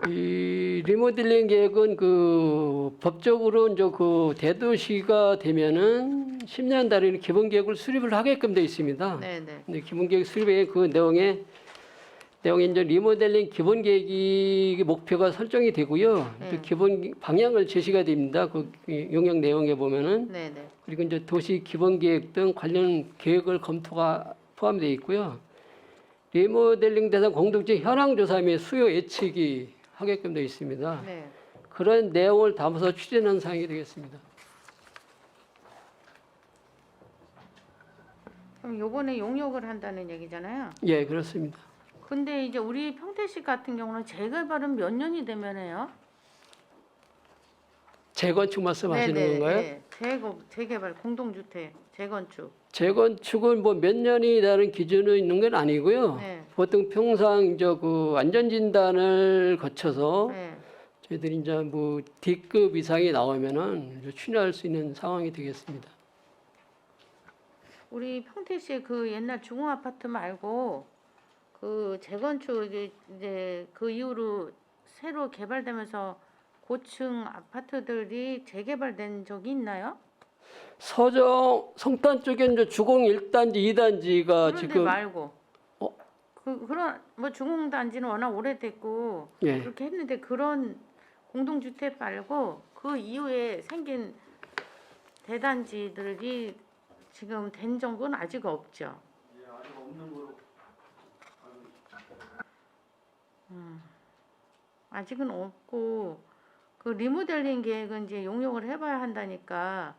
이 리모델링 계획은 그 법적으로 이제 그 대도시가 되면은 10년 단위로 기본 계획을 수립을 하게끔 되어 있습니다. 네네. 근데 기본 계획 수립의 그 내용에 이제 리모델링 기본 계획이 목표가 설정이 되고요. 네. 또 기본 방향을 제시가 됩니다. 그 용역 내용에 보면은 네네. 그리고 이제 도시 기본 계획 등 관련 계획을 검토가 포함되어 있고요. 리모델링 대상 공동체 현황 조사 및 수요 예측이 하게끔 되어 있습니다. 네. 그런 내용을 담아서 추진한 사항이 되겠습니다. 그럼 요번에 용역을 한다는 얘기잖아요. 예, 그렇습니다. 근데 이제 우리 평택시 같은 경우는 재개발은 몇 년이 되면 해요? 재건축 말씀하시는 네네, 건가요? 네. 재개발 공동주택 재건축. 재건축은 뭐 몇 년이라는 기준은 있는 건 아니고요. 네. 보통 평상 이제 그 안전 진단을 거쳐서 네. 저희들이 이제 뭐 D급 이상이 나오면은 이제 추진할 수 있는 상황이 되겠습니다. 우리 평택시 그 옛날 중흥 아파트 말고 그 재건축 이제 그 이후로 새로 개발되면서 고층 아파트들이 재개발된 적이 있나요? 서정 성탄 쪽에 이제 주공 1단지, 2단지가 그런데 지금 말고 어? 그런 뭐 중흥 단지는 워낙 오래됐고 예. 그렇게 했는데 그런 공동주택 말고 그 이후에 생긴 대단지들이 지금 된 정보는 아직 없죠. 아직은 없고 그 리모델링 계획은 이제 용역을 해봐야 한다니까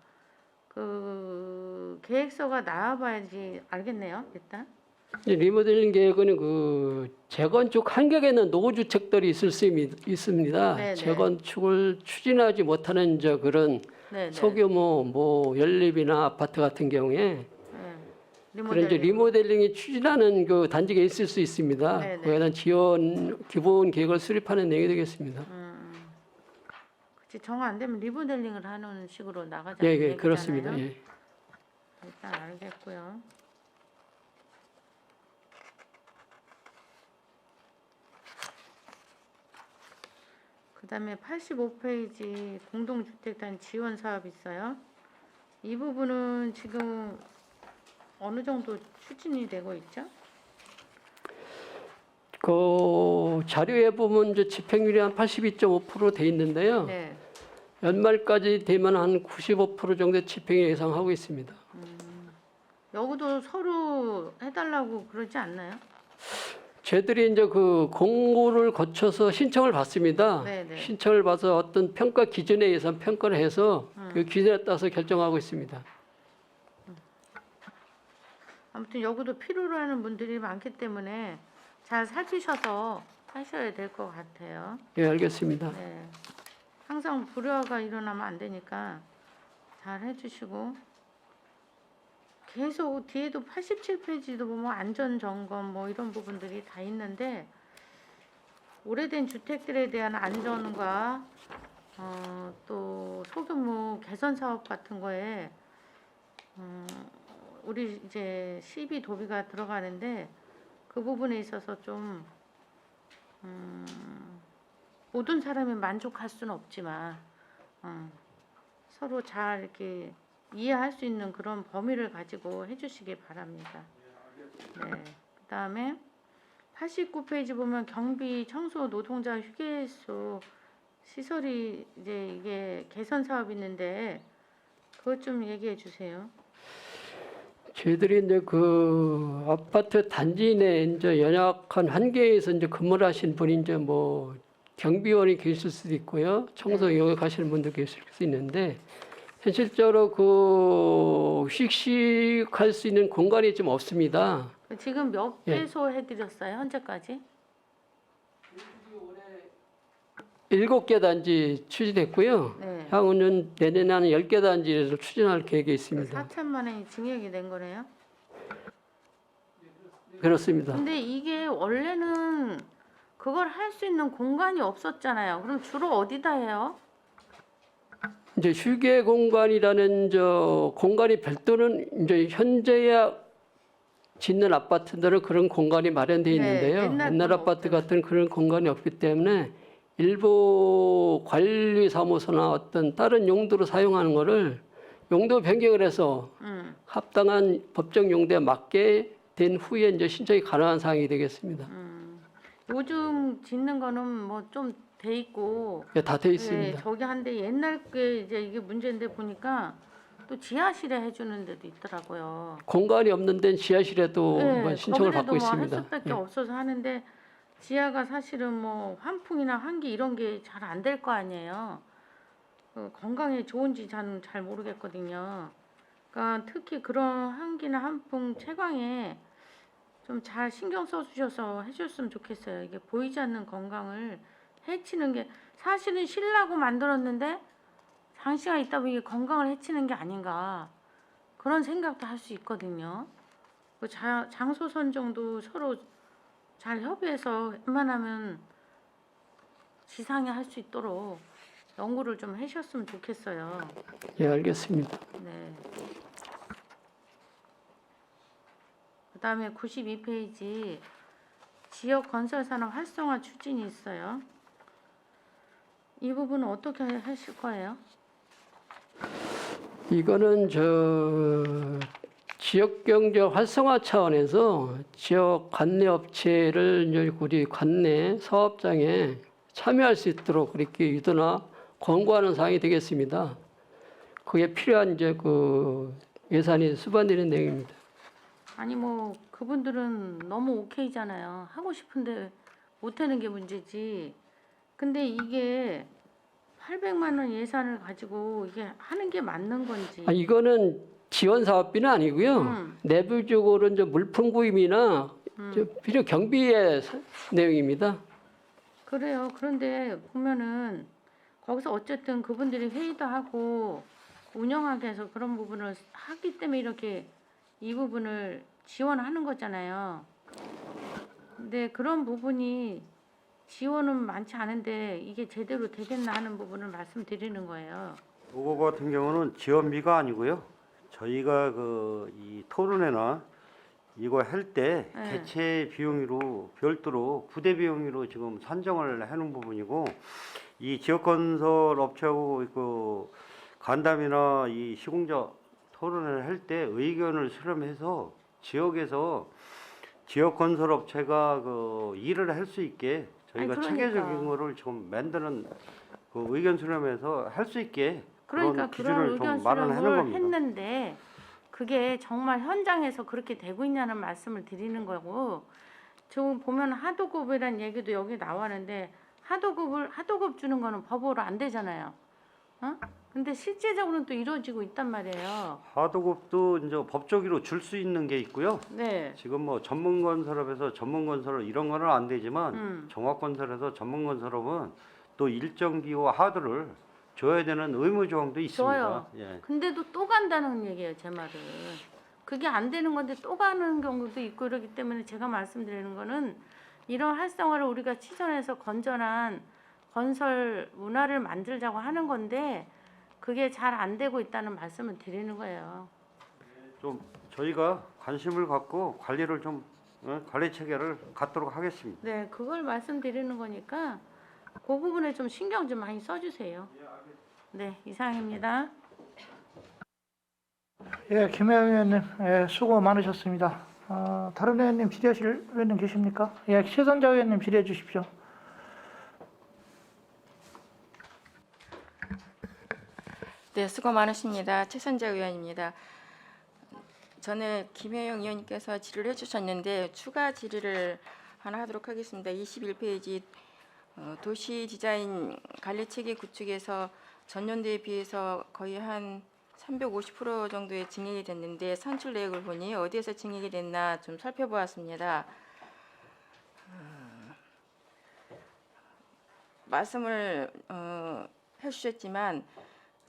그 계획서가 나와봐야지 알겠네요. 일단 이제 리모델링 계획은 그 재건축 한격에는 노후주택들이 있을 수 있습니다. 네네. 재건축을 추진하지 못하는 이제 그런 네, 네. 소규모 뭐 연립이나 아파트 같은 경우에 네. 그런 이제 리모델링이 추진하는 그 단지가 있을 수 있습니다. 네네. 그에 대한 지원 기본 계획을 수립하는 내용이 되겠습니다. 그치, 정 안 되면 리모델링을 하는 식으로 나가자는 예, 예, 얘기잖아요. 그렇습니다. 예. 일단 알겠고요. 그다음에 85페이지 공동주택단 지원 사업 있어요. 이 부분은 지금 어느 정도 추진이 되고 있죠? 그 자료에 보면 이제 집행률이 한 82.5%돼 있는데요. 네. 연말까지 되면 한 95% 정도 집행 예상하고 있습니다. 여기도 서로 해달라고 그러지 않나요? 저희들이 이제 그 공고를 거쳐서 신청을 받습니다. 네네. 신청을 봐서 어떤 평가 기준에 의해서 평가를 해서 그 기준에 따라서 결정하고 있습니다. 아무튼 여기도 필요로 하는 분들이 많기 때문에 잘 살피셔서 하셔야 될 것 같아요. 예, 알겠습니다. 네. 항상 불효가 일어나면 안 되니까 잘 해주시고 계속 뒤에도 87페이지도 보면 안전 점검 뭐 이런 부분들이 다 있는데 오래된 주택들에 대한 안전과 또 소규모 개선 사업 같은 거에 우리 이제 시비 도비가 들어가는데 그 부분에 있어서 좀 모든 사람이 만족할 수는 없지만 서로 잘 이렇게 이해할 수 있는 그런 범위를 가지고 해주시기 바랍니다. 네. 그다음에 89페이지 보면 경비, 청소, 노동자 휴게소 시설이 이제 이게 개선 사업 있는데 그것 좀 얘기해 주세요. 저희들이 이제 그 아파트 단지 내 이제 연약한 한계에서 이제 근무를 하신 분이 이제 뭐 경비원이 계실 수도 있고요, 청소 영역 하시는 분도 계실 수 있는데 현실적으로 그 휴식할 수 있는 공간이 좀 없습니다. 지금 몇 예. 개소 해드렸어요 현재까지? 7개 단지 추진했고요. 네. 향후는 내년에 한 10개 단지를 추진할 계획이 있습니다. 4천만 원이 증액이 된 거네요. 그렇습니다. 근데 이게 원래는 그걸 할 수 있는 공간이 없었잖아요. 그럼 주로 어디다 해요? 이제 휴게 공간이라는 저 공간이 별도는 이제 현재야 짓는 아파트들은 그런 공간이 마련되어 네, 있는데요. 옛날 옛날 그건 아파트 없잖아요. 같은 그런 공간이 없기 때문에 일부 관리사무소나 어떤 다른 용도로 사용하는 거를 용도 변경을 해서 합당한 법정 용도에 맞게 된 후에 이제 신청이 가능한 사항이 되겠습니다. 요즘 짓는 거는 뭐 좀 돼 있고 예, 다 되어 네, 있습니다. 저기 한데 옛날 게 이제 이게 문제인데 보니까 또 지하실에 해주는 데도 있더라고요. 공간이 없는 데는 지하실에도 한번 신청을 받고 거기서도 뭐 있습니다. 할 수밖에 예. 없어서 하는데 지하가 사실은 뭐 환풍이나 환기 이런 게 잘 안 될 거 아니에요. 건강에 좋은지 저는 잘 모르겠거든요. 그러니까 특히 그런 환기나 환풍 채광에 좀 잘 신경 써주셔서 해줬으면 좋겠어요. 이게 보이지 않는 건강을 해치는 게 사실은 쉬려고 만들었는데 장시간 있다 보니 이게 건강을 해치는 게 아닌가 그런 생각도 할 수 있거든요. 그 장소 선정도 서로 잘 협의해서 웬만하면 지상에 할 수 있도록 연구를 좀 하셨으면 좋겠어요. 예, 알겠습니다. 네. 그다음에 92페이지 지역 건설 산업 활성화 추진이 있어요. 이 부분은 어떻게 하실 거예요? 이거는 저 지역 경제 활성화 차원에서 지역 관내 업체를 이제 우리 관내 사업장에 참여할 수 있도록 그렇게 유도나 권고하는 사항이 되겠습니다. 그게 필요한 이제 그 예산이 수반되는 내용입니다. 아니 뭐 그분들은 너무 오케이잖아요. 하고 싶은데 못 하는 게 문제지. 근데 이게 800만 원 예산을 가지고 이게 하는 게 맞는 건지. 이거는 지원 사업비는 아니고요. 내부적으로 이제 물품 구입이나 저 필요 경비의 내용입니다. 그래요. 그런데 보면은 거기서 어쨌든 그분들이 회의도 하고 운영하기 위해서 그런 부분을 하기 때문에 이렇게 이 부분을 지원하는 거잖아요. 근데 그런 부분이 지원은 많지 않은데 이게 제대로 되겠나 하는 부분을 말씀드리는 거예요. 요거 같은 경우는 지원비가 아니고요. 저희가 이 토론회나 이거 할 때 네. 개최 비용으로 별도로 부대 비용으로 지금 산정을 해놓은 부분이고, 이 지역건설 업체하고 그 간담회나 이 시공자 토론회를 할 때 의견을 수렴해서 지역에서 지역건설 업체가 그 일을 할 수 있게 저희가 아니, 그러니까. 체계적인 거를 좀 만드는 그 의견 수렴해서 할 수 있게 그러니까 그런 그런 기준을 의견 좀 마련하는 수렴을 겁니다. 했는데 그게 정말 현장에서 그렇게 되고 있냐는 말씀을 드리는 거고, 지금 보면 하도급이라는 얘기도 여기 나왔는데 하도급 주는 거는 법으로 안 되잖아요. 어? 근데 실제적으로는 또 이루어지고 있단 말이에요. 하도급도 이제 법적으로 줄 수 있는 게 있고요. 네. 지금 뭐 전문건설업에서 전문건설 이런 거는 안 되지만 종합건설에서 전문건설업은 또 일정 기호 하도를 줘야 되는 의무 조항도 있습니다. 좋아요. 예. 근데도 또 간다는 얘기예요, 제 말은. 그게 안 되는 건데 또 가는 경우도 있고 이러기 때문에 제가 말씀드리는 거는 이런 활성화를 우리가 치전해서 건전한 건설 문화를 만들자고 하는 건데 그게 잘 안 되고 있다는 말씀을 드리는 거예요. 좀 저희가 관심을 갖고 관리를 좀 관리 체계를 갖도록 하겠습니다. 네, 그걸 말씀드리는 거니까 그 부분에 좀 신경 좀 많이 써주세요. 네, 이상입니다. 예, 김혜영 의원님, 예, 수고 많으셨습니다. 다른 의원님 질의하실 의원님 계십니까? 예, 최선자 의원님 질의해 주십시오. 네, 수고 많으십니다. 최선재 의원입니다. 저는 김혜영 의원님께서 질의를 해주셨는데 추가 질의를 하나 하도록 하겠습니다. 21페이지 도시 디자인 관리 체계 구축에서 전년도에 비해서 거의 한 350% 정도의 증액이 됐는데 산출 내역을 보니 어디에서 증액이 됐나 좀 살펴보았습니다. 말씀을 해주셨지만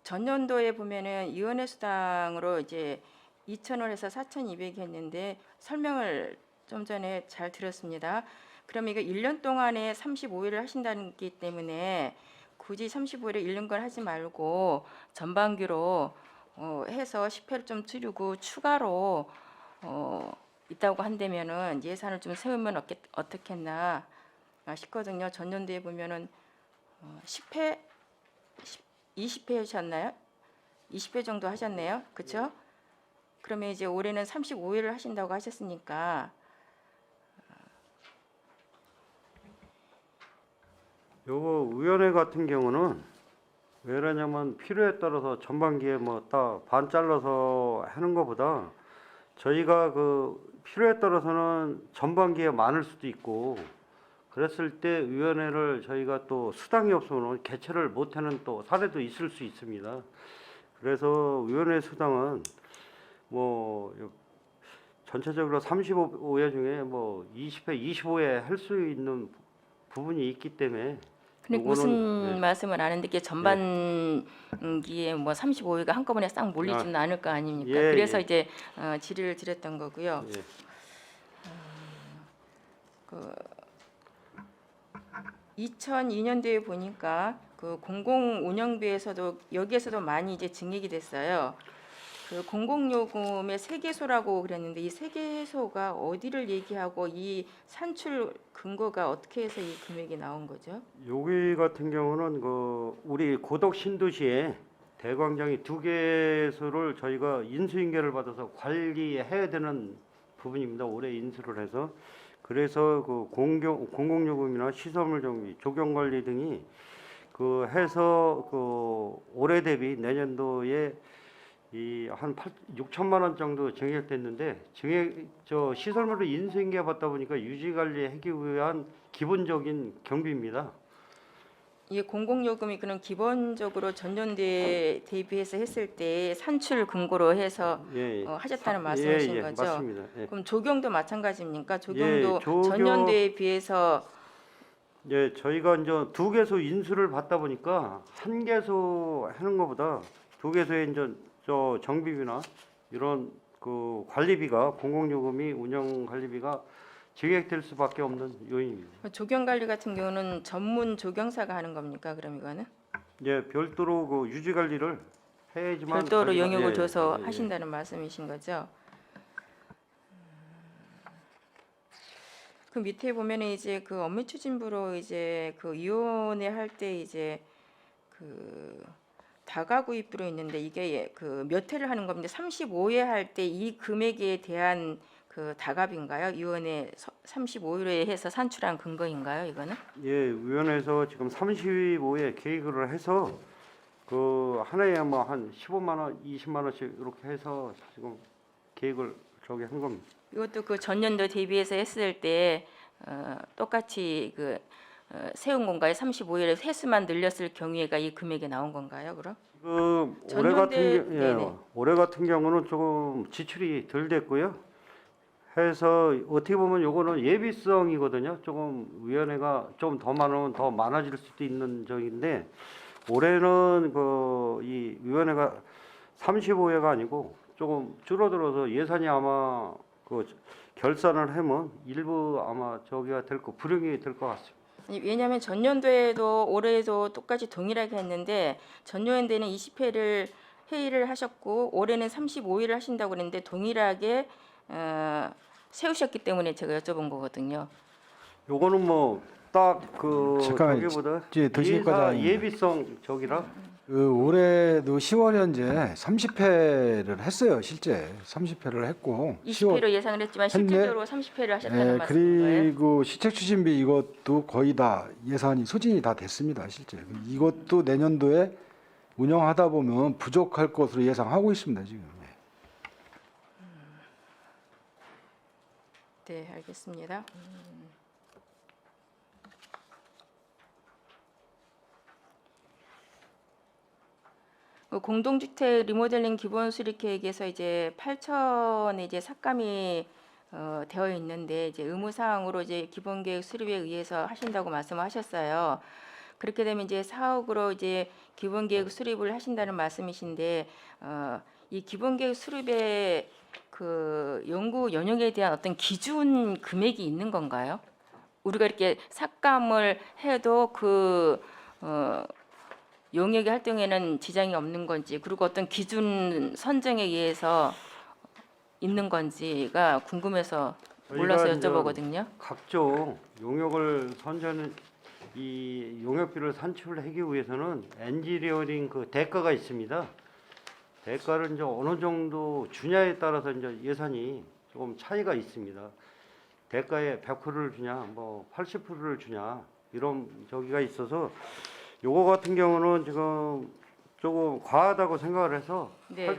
전년도에 보면은 위원회 수당으로 이제 2,000원 해서 4,200이 했는데 설명을 좀 전에 잘 들었습니다. 그럼 이거 1년 동안에 35일을 하신다는 게 때문에 굳이 35일에 1년간 하지 말고 전반기로 해서 10회를 좀 줄이고 추가로 있다고 한다면은 예산을 좀 세우면 어떻겠나 싶거든요. 전년도에 보면은 10회 20회 하셨나요? 20회 정도 하셨네요. 그렇죠? 그러면 이제 올해는 35회를 하신다고 하셨으니까 요거 위원회 같은 경우는 왜 그러냐면 필요에 따라서 전반기에 뭐 딱 반 잘라서 하는 것보다 저희가 그 필요에 따라서는 전반기에 많을 수도 있고 그랬을 때 위원회를 저희가 또 수당이 없으면 개최를 못하는 또 사례도 있을 수 있습니다. 그래서 위원회 수당은 뭐 전체적으로 35회 중에 뭐 20회, 25회 할 수 있는 부분이 있기 때문에 근데 요거는, 무슨 네. 말씀을 아는데 이게 전반기에 뭐 35회가 한꺼번에 싹 몰리지는 않을 거 아닙니까? 예, 그래서 예. 이제 질의를 드렸던 거고요. 예. 그 2002년도에 보니까 그 공공운영비에서도 여기에서도 많이 이제 증액이 됐어요. 그 공공요금의 세계소라고 그랬는데 이 세계소가 어디를 얘기하고 이 산출 근거가 어떻게 해서 이 금액이 나온 거죠? 여기 같은 경우는 그 우리 고덕 신도시에 대광장이 2개소를 저희가 인수인계를 받아서 관리해야 되는 부분입니다. 올해 인수를 해서 그래서 그 공공요금이나 시설물 정비, 조경 관리 등이 그 해서 그 올해 대비 내년도에 이 한 6천만 원 정도 증액됐는데 저 시설물을 인수인계 받다 보니까 유지 관리하기 위한 기본적인 경비입니다. 이게 공공요금이 그럼 기본적으로 전년도에 대비해서 했을 때 산출 근거로 해서 예, 예. 하셨다는 말씀이신 예, 예, 거죠? 맞습니다. 예. 그럼 조경도 마찬가지입니까? 조경도 예, 조경- 전년도에 비해서 예, 저희가 이제 2개소 인수를 받다 보니까 1개소 하는 것보다 2개소의 이제 저 정비비나 이런 그 관리비가 공공요금이 운영 관리비가 증액될 수밖에 없는 요인입니다. 조경 관리 같은 경우는 전문 조경사가 하는 겁니까? 그럼 이거는 예, 별도로 그 유지 관리를 해야지만 별도로 관리가- 영역을 예, 줘서 예, 예. 하신다는 말씀이신 거죠? 그 밑에 보면은 이제 그 업무 추진부로 이제 그 위원회 할 때 이제 그 다가구입부로 있는데 이게 그 몇 회를 하는 겁니다. 35회 할 때 이 금액에 대한 그 다갑인가요? 위원회 35회에 해서 산출한 근거인가요? 이거는? 예, 위원회에서 지금 35회 계획을 해서 그 하나에 뭐 한 15만 원, 20만 원씩 이렇게 해서 지금 계획을 저기 한 겁니다. 이것도 그 전년도 대비해서 했을 때 똑같이 그 세운 건가요? 35일에 횟수만 늘렸을 경우에가 이 금액이 나온 건가요? 그럼? 그 올해 전년도에- 같은 경- 예, 네네. 올해 같은 경우는 조금 지출이 덜 됐고요. 해서 어떻게 보면 요거는 예비성이거든요. 조금 위원회가 좀 더 많으면 더 많아질 수도 있는 적인데 올해는 그 이 위원회가 35회가 아니고 조금 줄어들어서 예산이 아마 그 결산을 하면 일부 아마 저기가 될 거 불용이 될 것 같습니다. 아니, 왜냐하면 전년도에도 올해도 똑같이 동일하게 했는데 전년도에는 20회를 회의를 하셨고 올해는 35회를 하신다고 그랬는데 동일하게 세우셨기 때문에 제가 여쭤본 거거든요. 요거는 뭐 딱 그 잠깐만요. 저기보다 도시과장 예비성 저기라 그 올해도 10월 현재 30회를 했어요. 실제 30회를 했고 20회로 예상을 했지만 했네. 실질적으로 30회를 하셨다는 예, 말씀인 거예요? 그리고 시책 추진비 이것도 거의 다 예산이 소진이 다 됐습니다. 실제 이것도 내년도에 운영하다 보면 부족할 것으로 예상하고 있습니다. 지금. 네, 알겠습니다. 그 공동주택 리모델링 기본 수립 계획에서 이제 8천에 이제 삭감이 되어 있는데 이제 의무 사항으로 이제 기본 계획 수립에 의해서 하신다고 말씀하셨어요. 그렇게 되면 이제 4억으로 이제 기본 계획 수립을 하신다는 말씀이신데 이 기본 계획 수립의 그 연구 연역에 대한 어떤 기준 금액이 있는 건가요? 우리가 이렇게 삭감을 해도 그 용역의 활동에는 지장이 없는 건지 그리고 어떤 기준 선정에 의해서 있는 건지가 궁금해서 몰라서 저희가 이제 여쭤보거든요. 각종 용역을 선정하는 이 용역비를 산출하기 위해서는 엔지니어링 그 대가가 있습니다. 대가를 이제 어느 정도 주냐에 따라서 이제 예산이 조금 차이가 있습니다. 대가에 100%를 주냐, 뭐 80%를 주냐 이런 저기가 있어서 요거 같은 경우는 지금 조금 과하다고 생각을 해서 네.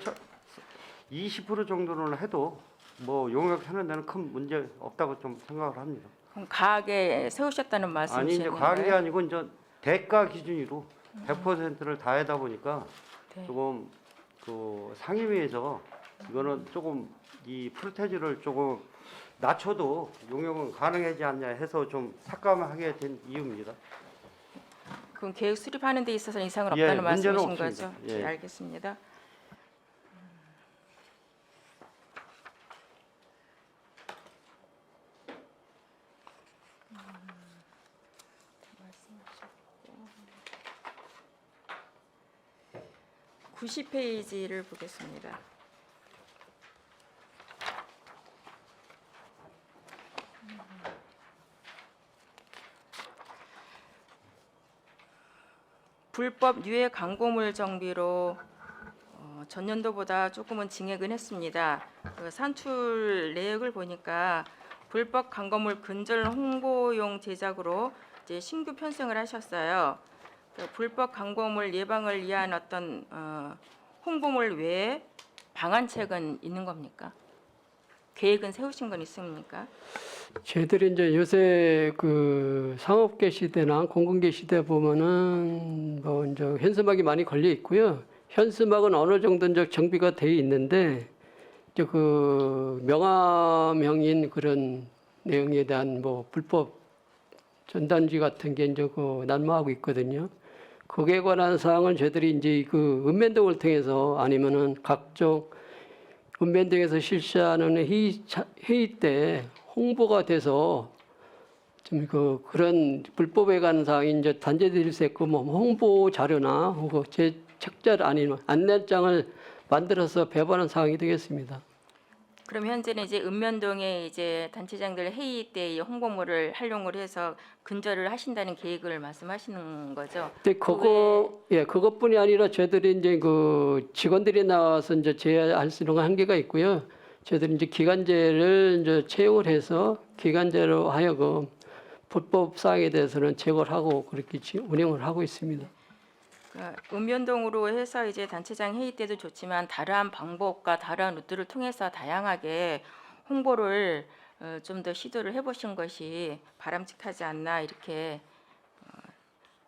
20% 정도는 해도 뭐 용역하는 데는 큰 문제 없다고 좀 생각을 합니다. 그럼 가하게 세우셨다는 아니 말씀이신 이제 건가요? 과한 게 아니고 이제 대가 기준으로 100%를 다 하다 보니까 네. 조금 그 상임위에서 이거는 조금 이 프로테지를 조금 낮춰도 용역은 가능하지 않냐 해서 좀 삭감하게 된 이유입니다. 그럼 계획 수립하는 데 있어서 이상은 예, 없다는 문제는 말씀이신 없습니다. 거죠? 예. 네, 알겠습니다. 말씀하셨고 90페이지를 보겠습니다. 불법 유해 광고물 정비로 전년도보다 조금은 증액은 했습니다. 그 산출 내역을 보니까 불법 광고물 근절 홍보용 제작으로 이제 신규 편성을 하셨어요. 그 불법 광고물 예방을 위한 어떤 홍보물 외에 방안책은 있는 겁니까? 계획은 세우신 건 있습니까? 저희들이 이제 요새 그 상업계 시대나 공공계 시대 보면은 뭐 이제 현수막이 많이 걸려 있고요. 현수막은 어느 정도 이제 정비가 돼 있는데 이제 그 명함형인 그런 내용에 대한 뭐 불법 전단지 같은 게 이제 그 난무하고 있거든요. 거기에 관한 사항은 저희들이 이제 그 읍면동을 통해서 아니면은 각종 읍면동에서 실시하는 회의 때 홍보가 돼서 좀 그런 불법에 관한 사항이 이제 단죄될 수 있고 뭐 홍보 자료나 혹은 제 책자를 아니면 안내장을 만들어서 배부하는 사항이 되겠습니다. 그럼 현재는 이제 읍면동에 이제 단체장들 회의 때 이 홍보물을 활용을 해서 근절을 하신다는 계획을 말씀하시는 거죠? 근데 그것뿐이 아니라 저희들이 이제 그 직원들이 나와서 이제 제어할 수 있는 한계가 있고요. 저희들이 이제 기간제를 이제 채용을 해서 기간제로 하여금 불법 사항에 대해서는 제거를 하고 그렇게 운영을 하고 있습니다. 그러니까 읍면동으로 해서 이제 단체장 회의 때도 좋지만 다른 방법과 다른 루트를 통해서 다양하게 홍보를 좀 더 시도를 해보신 것이 바람직하지 않나 이렇게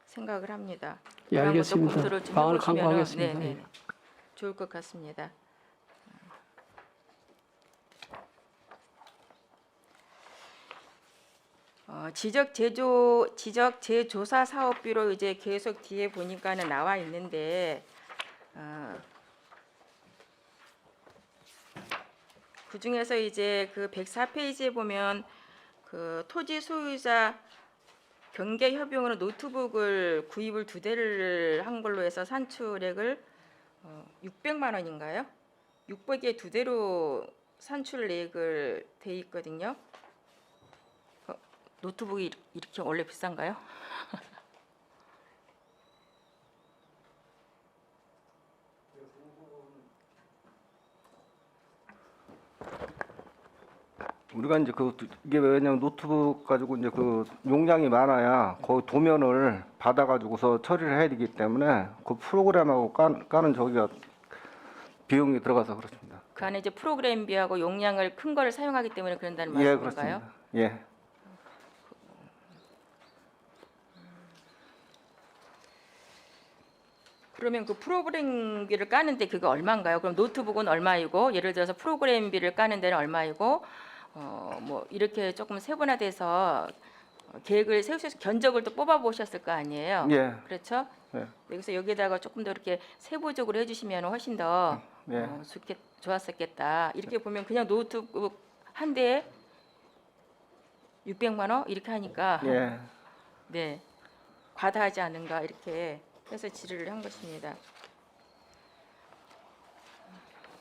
생각을 합니다. 예, 그런 것도 알겠습니다. 검토를 좀 방안을 해보시면은 강구하겠습니다. 네네, 예. 좋을 것 같습니다. 지적 재조사 사업비로 이제 계속 뒤에 보니까는 나와 있는데 그 중에서 이제 그 104페이지에 보면 그 토지 소유자 경계 협용으로 노트북을 구입을 2대를 한 걸로 해서 산출액을 600만 원인가요? 600에 2대로 산출액을 돼 있거든요. 노트북이 이렇게 원래 비싼가요? 우리가 이제 이게 왜냐면 노트북 가지고 이제 그 용량이 많아야 거기 도면을 받아가지고서 처리를 해야 되기 때문에 그 프로그램하고 까는 저기가 비용이 들어가서 그렇습니다. 그 안에 이제 프로그램비하고 용량을 큰 거를 사용하기 때문에 그런다는 예, 말씀인가요? 그렇습니다. 예. 그러면 그 프로그램비를 까는데 그게 얼마인가요? 그럼 노트북은 얼마이고 예를 들어서 프로그램비를 까는 데는 얼마이고 뭐 이렇게 조금 세분화돼서 계획을 세우셔서 견적을 또 뽑아 보셨을 거 아니에요? 예. 그렇죠? 예. 여기서 여기다가 조금 더 이렇게 세부적으로 해주시면 훨씬 더 예. 좋았었겠다. 이렇게 보면 그냥 노트북 한 대에 600만 원 이렇게 하니까 예. 네 과다하지 않은가 이렇게 해서 질의를 한 것입니다.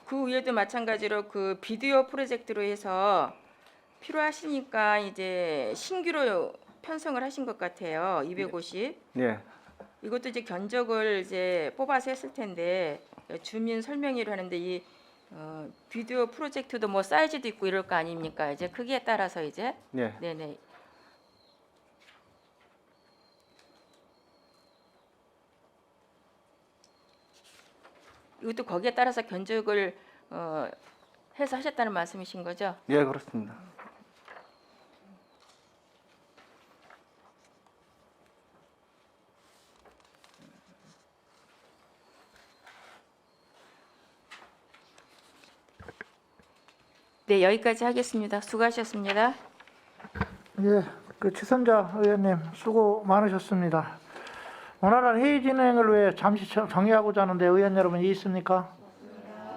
그 외에도 마찬가지로 그 비디오 프로젝트로 해서 필요하시니까 이제 신규로 편성을 하신 것 같아요. 250. 예. 이것도 이제 견적을 이제 뽑아서 했을 텐데 주민 설명회를 하는데 이 비디오 프로젝트도 뭐 사이즈도 있고 이럴 거 아닙니까? 이제 크기에 따라서 이제 예. 네네. 이것도 거기에 따라서 견적을 해서 하셨다는 말씀이신 거죠? 예, 그렇습니다. 네, 여기까지 하겠습니다. 수고하셨습니다. 예, 그 최선자 의원님 수고 많으셨습니다. 원활한 회의 진행을 위해 잠시 정의하고자 하는데 의원 여러분 이의 있습니까?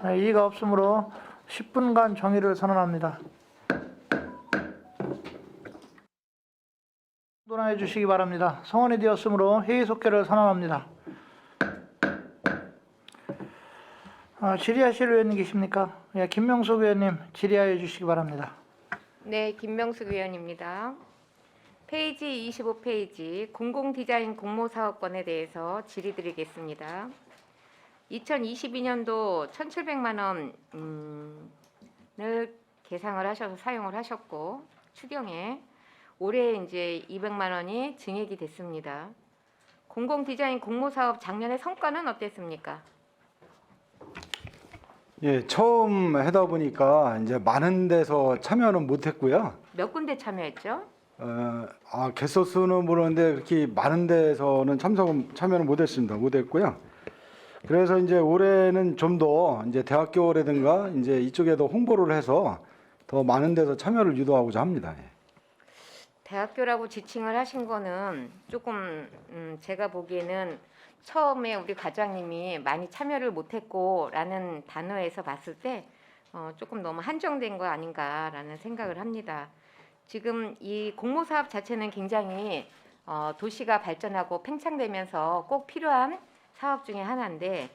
네, 이의가 없으므로 10분간 정의를 선언합니다. 논하해 주시기 바랍니다. 성원이 되었으므로 회의 속결을 선언합니다. 질의하실 의원님 계십니까? 예, 김명숙 의원님 질의하여 주시기 바랍니다. 네, 김명숙 의원입니다. 페이지 25페이지 공공디자인 공모사업권에 대해서 질의드리겠습니다. 2022년도 1,700만 원을 계상을 하셔서 사용을 하셨고 추경에 올해 이제 200만 원이 증액이 됐습니다. 공공디자인 공모사업 작년의 성과는 어땠습니까? 예, 처음 하다 보니까 이제 많은 데서 참여는 못했고요. 몇 군데 참여했죠? 개소 수는 모르는데 그렇게 많은 데서는 참여는 못했습니다. 못했고요. 그래서 이제 올해는 좀 더 이제 대학교라든가 이제 이쪽에도 홍보를 해서 더 많은 데서 참여를 유도하고자 합니다. 예. 대학교라고 지칭을 하신 거는 조금 제가 보기에는 처음에 우리 과장님이 많이 참여를 못했고라는 단어에서 봤을 때 조금 너무 한정된 거 아닌가라는 생각을 합니다. 지금 이 공모 사업 자체는 굉장히 도시가 발전하고 팽창되면서 꼭 필요한 사업 중에 하나인데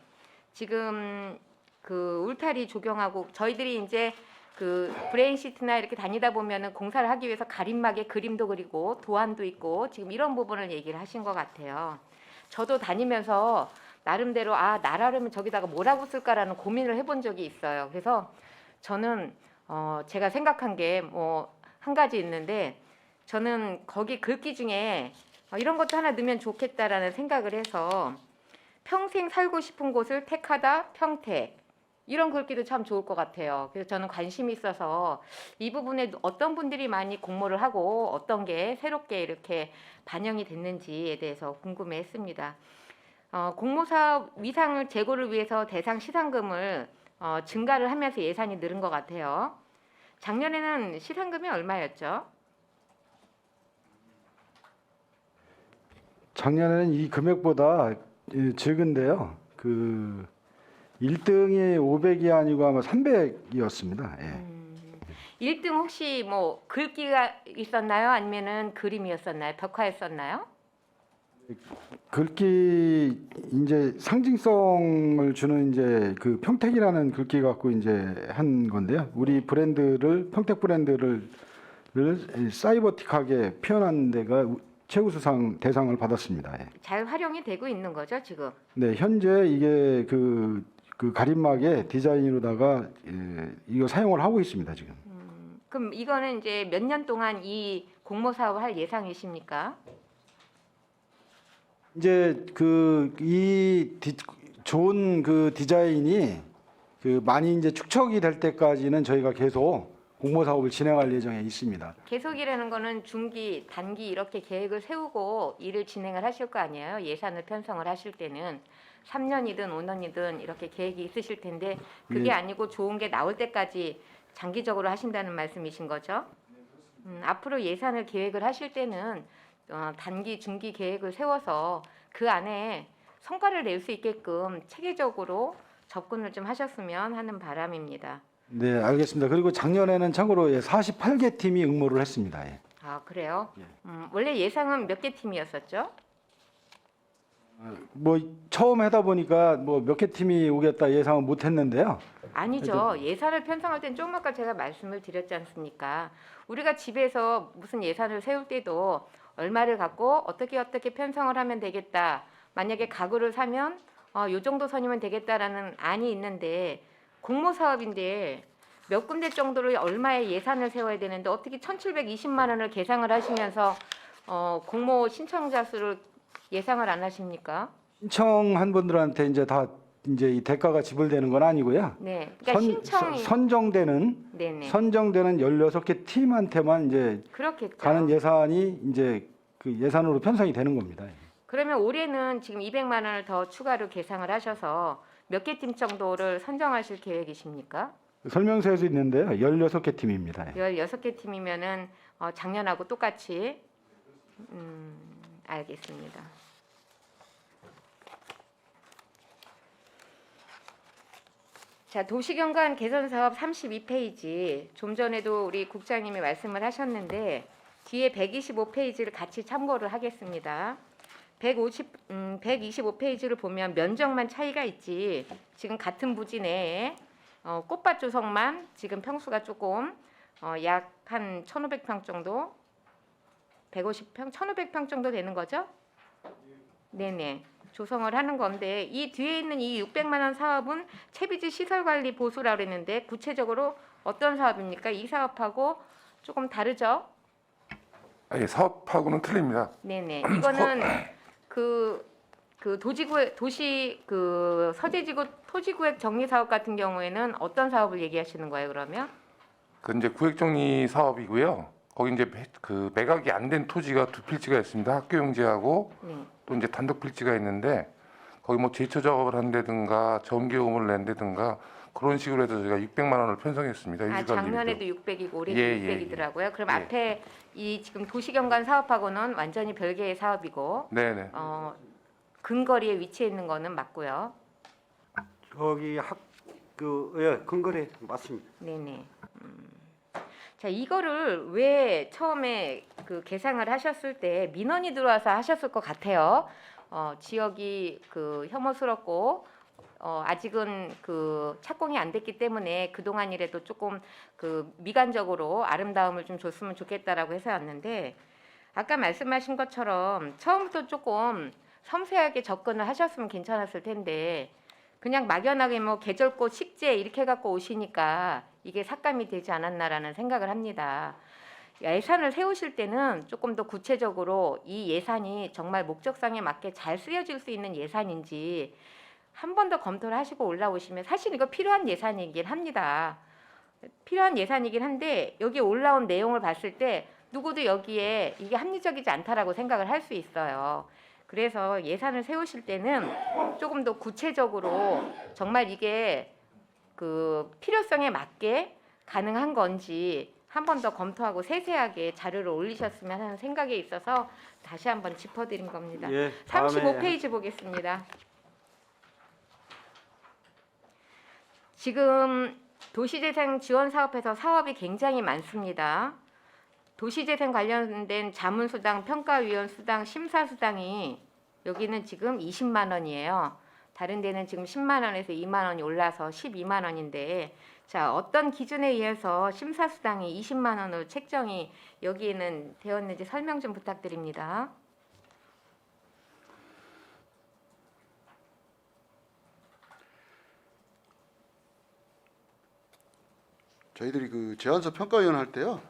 지금 그 울타리 조경하고 저희들이 이제 그 브레인시트나 이렇게 다니다 보면은 공사를 하기 위해서 가림막에 그림도 그리고 도안도 있고 지금 이런 부분을 얘기를 하신 것 같아요. 저도 다니면서 나름대로 나라면 저기다가 뭐라고 쓸까라는 고민을 해본 적이 있어요. 그래서 저는 제가 생각한 게 뭐 한 가지 있는데 저는 거기 글귀 중에 이런 것도 하나 넣으면 좋겠다라는 생각을 해서 평생 살고 싶은 곳을 택하다 평택 이런 글귀도 참 좋을 것 같아요. 그래서 저는 관심이 있어서 이 부분에 어떤 분들이 많이 공모를 하고 어떤 게 새롭게 이렇게 반영이 됐는지에 대해서 궁금해했습니다. 공모사업 위상을 제고를 위해서 대상 시상금을 증가를 하면서 예산이 늘은 것 같아요. 작년에는 시상금이 얼마였죠? 작년에는 이 금액보다 적은데요. 1등이 500이 아니고 아마 300이었습니다. 예. 1등 혹시 뭐 글귀가 있었나요? 아니면은 그림이었었나요? 벽화였었나요? 글귀 이제 상징성을 주는 이제 그 평택이라는 글귀 갖고 이제 한 건데요. 우리 브랜드를 평택 브랜드를 사이버틱하게 표현한 데가 최우수상 대상을 받았습니다. 예. 잘 활용이 되고 있는 거죠, 지금? 네, 현재 이게 그 가림막의 디자인으로다가 이거 사용을 하고 있습니다, 지금. 그럼 이거는 이제 몇 년 동안 이 공모 사업을 할 예상이십니까? 이제 좋은 그 디자인이 많이 이제 축적이 될 때까지는 저희가 계속 공모 사업을 진행할 예정에 있습니다. 계속이라는 거는 중기, 단기 이렇게 계획을 세우고 일을 진행을 하실 거 아니에요? 예산을 편성을 하실 때는 3년이든 5년이든 이렇게 계획이 있으실 텐데 그게 네. 아니고 좋은 게 나올 때까지 장기적으로 하신다는 말씀이신 거죠? 앞으로 예산을 계획을 하실 때는 단기, 중기 계획을 세워서 그 안에 성과를 낼 수 있게끔 체계적으로 접근을 좀 하셨으면 하는 바람입니다. 네, 알겠습니다. 그리고 작년에는 참고로 48개 팀이 응모를 했습니다. 예. 아, 그래요? 원래 예상은 몇 개 팀이었었죠? 뭐 처음 하다 보니까 뭐 몇 개 팀이 오겠다 예상은 못 했는데요. 아니죠. 예산을 편성할 땐 조금 아까 제가 말씀을 드렸지 않습니까? 우리가 집에서 무슨 예산을 세울 때도 얼마를 갖고 어떻게 편성을 하면 되겠다. 만약에 가구를 사면 요 정도 선이면 되겠다라는 안이 있는데 공모 사업인데 몇 군데 정도를 얼마의 예산을 세워야 되는데 어떻게 1,720만 원을 계상을 하시면서 공모 신청자 수를 예상을 안 하십니까? 신청한 분들한테 이제 다 이제 이 대가가 지불되는 건 아니고요. 네. 그러니까 신청이 선정되는 네네. 16개 팀한테만 이제 그렇겠죠. 가는 예산이 이제 그 예산으로 편성이 되는 겁니다. 그러면 올해는 지금 200만 원을 더 추가로 계상을 하셔서 몇 개 팀 정도를 선정하실 계획이십니까? 설명서에서 있는데요. 16개 팀입니다. 16개 팀이면은 작년하고 똑같이 알겠습니다. 자, 도시경관 개선 사업 32페이지. 좀 전에도 우리 국장님이 말씀을 하셨는데 뒤에 125페이지를 같이 참고를 하겠습니다. 125페이지를 보면 면적만 차이가 있지. 지금 같은 부지 내에 꽃밭 조성만 지금 평수가 조금 약 한 1,500평 정도, 150평, 1,500평 정도 되는 거죠? 네네. 조성을 하는 건데 이 뒤에 있는 이 600만 원 사업은 채비지 시설관리 보수라고 그랬는데 구체적으로 어떤 사업입니까? 이 사업하고 조금 다르죠? 아니, 사업하고는 틀립니다. 네네. 이거는 그 그 도시 그 서대지구 토지구획 정리 사업 같은 경우에는 어떤 사업을 얘기하시는 거예요, 그러면? 그 이제 구획정리 사업이고요. 거기 이제 그 매각이 안 된 토지가 두 필지가 있습니다. 학교용지하고 네. 또 이제 단독 필지가 있는데 거기 뭐 제초 작업을 한다든가 전기요금을 낸다든가 그런 식으로 해서 저희가 600만 원을 편성했습니다. 아, 유지관리비로. 작년에도 600이고 올해도 예, 600이더라고요. 그럼 예. 앞에 이 지금 도시경관 사업하고는 완전히 별개의 사업이고 네네. 근거리에 위치해 있는 거는 맞고요. 저기 예, 근거리 맞습니다. 네네. 자, 이거를 왜 처음에 그 계상을 하셨을 때 민원이 들어와서 하셨을 것 같아요. 지역이 그 혐오스럽고 아직은 그 착공이 안 됐기 때문에 그동안이라도 조금 그 미관적으로 아름다움을 좀 줬으면 좋겠다라고 해서였는데 아까 말씀하신 것처럼 처음부터 조금 섬세하게 접근을 하셨으면 괜찮았을 텐데 그냥 막연하게 뭐 계절꽃 식재 이렇게 갖고 오시니까 이게 삭감이 되지 않았나라는 생각을 합니다. 예산을 세우실 때는 조금 더 구체적으로 이 예산이 정말 목적성에 맞게 잘 쓰여질 수 있는 예산인지 한 번 더 검토를 하시고 올라오시면 사실 이거 필요한 예산이긴 합니다. 필요한 예산이긴 한데 여기 올라온 내용을 봤을 때 누구도 여기에 이게 합리적이지 않다라고 생각을 할 수 있어요. 그래서 예산을 세우실 때는 조금 더 구체적으로 정말 이게 그 필요성에 맞게 가능한 건지 한 번 더 검토하고 세세하게 자료를 올리셨으면 하는 생각에 있어서 다시 한번 짚어드린 겁니다. 예, 35페이지 보겠습니다. 지금 도시재생 지원 사업에서 사업이 굉장히 많습니다. 도시재생 관련된 자문수당, 평가위원 수당, 심사수당이 여기는 지금 20만 원이에요. 다른 데는 지금 10만 원에서 2만 원이 올라서 12만 원인데 자, 어떤 기준에 의해서 심사수당이 20만 원으로 책정이 여기에는 되었는지 설명 좀 부탁드립니다. 저희들이 그 제안서 평가위원 할 때요.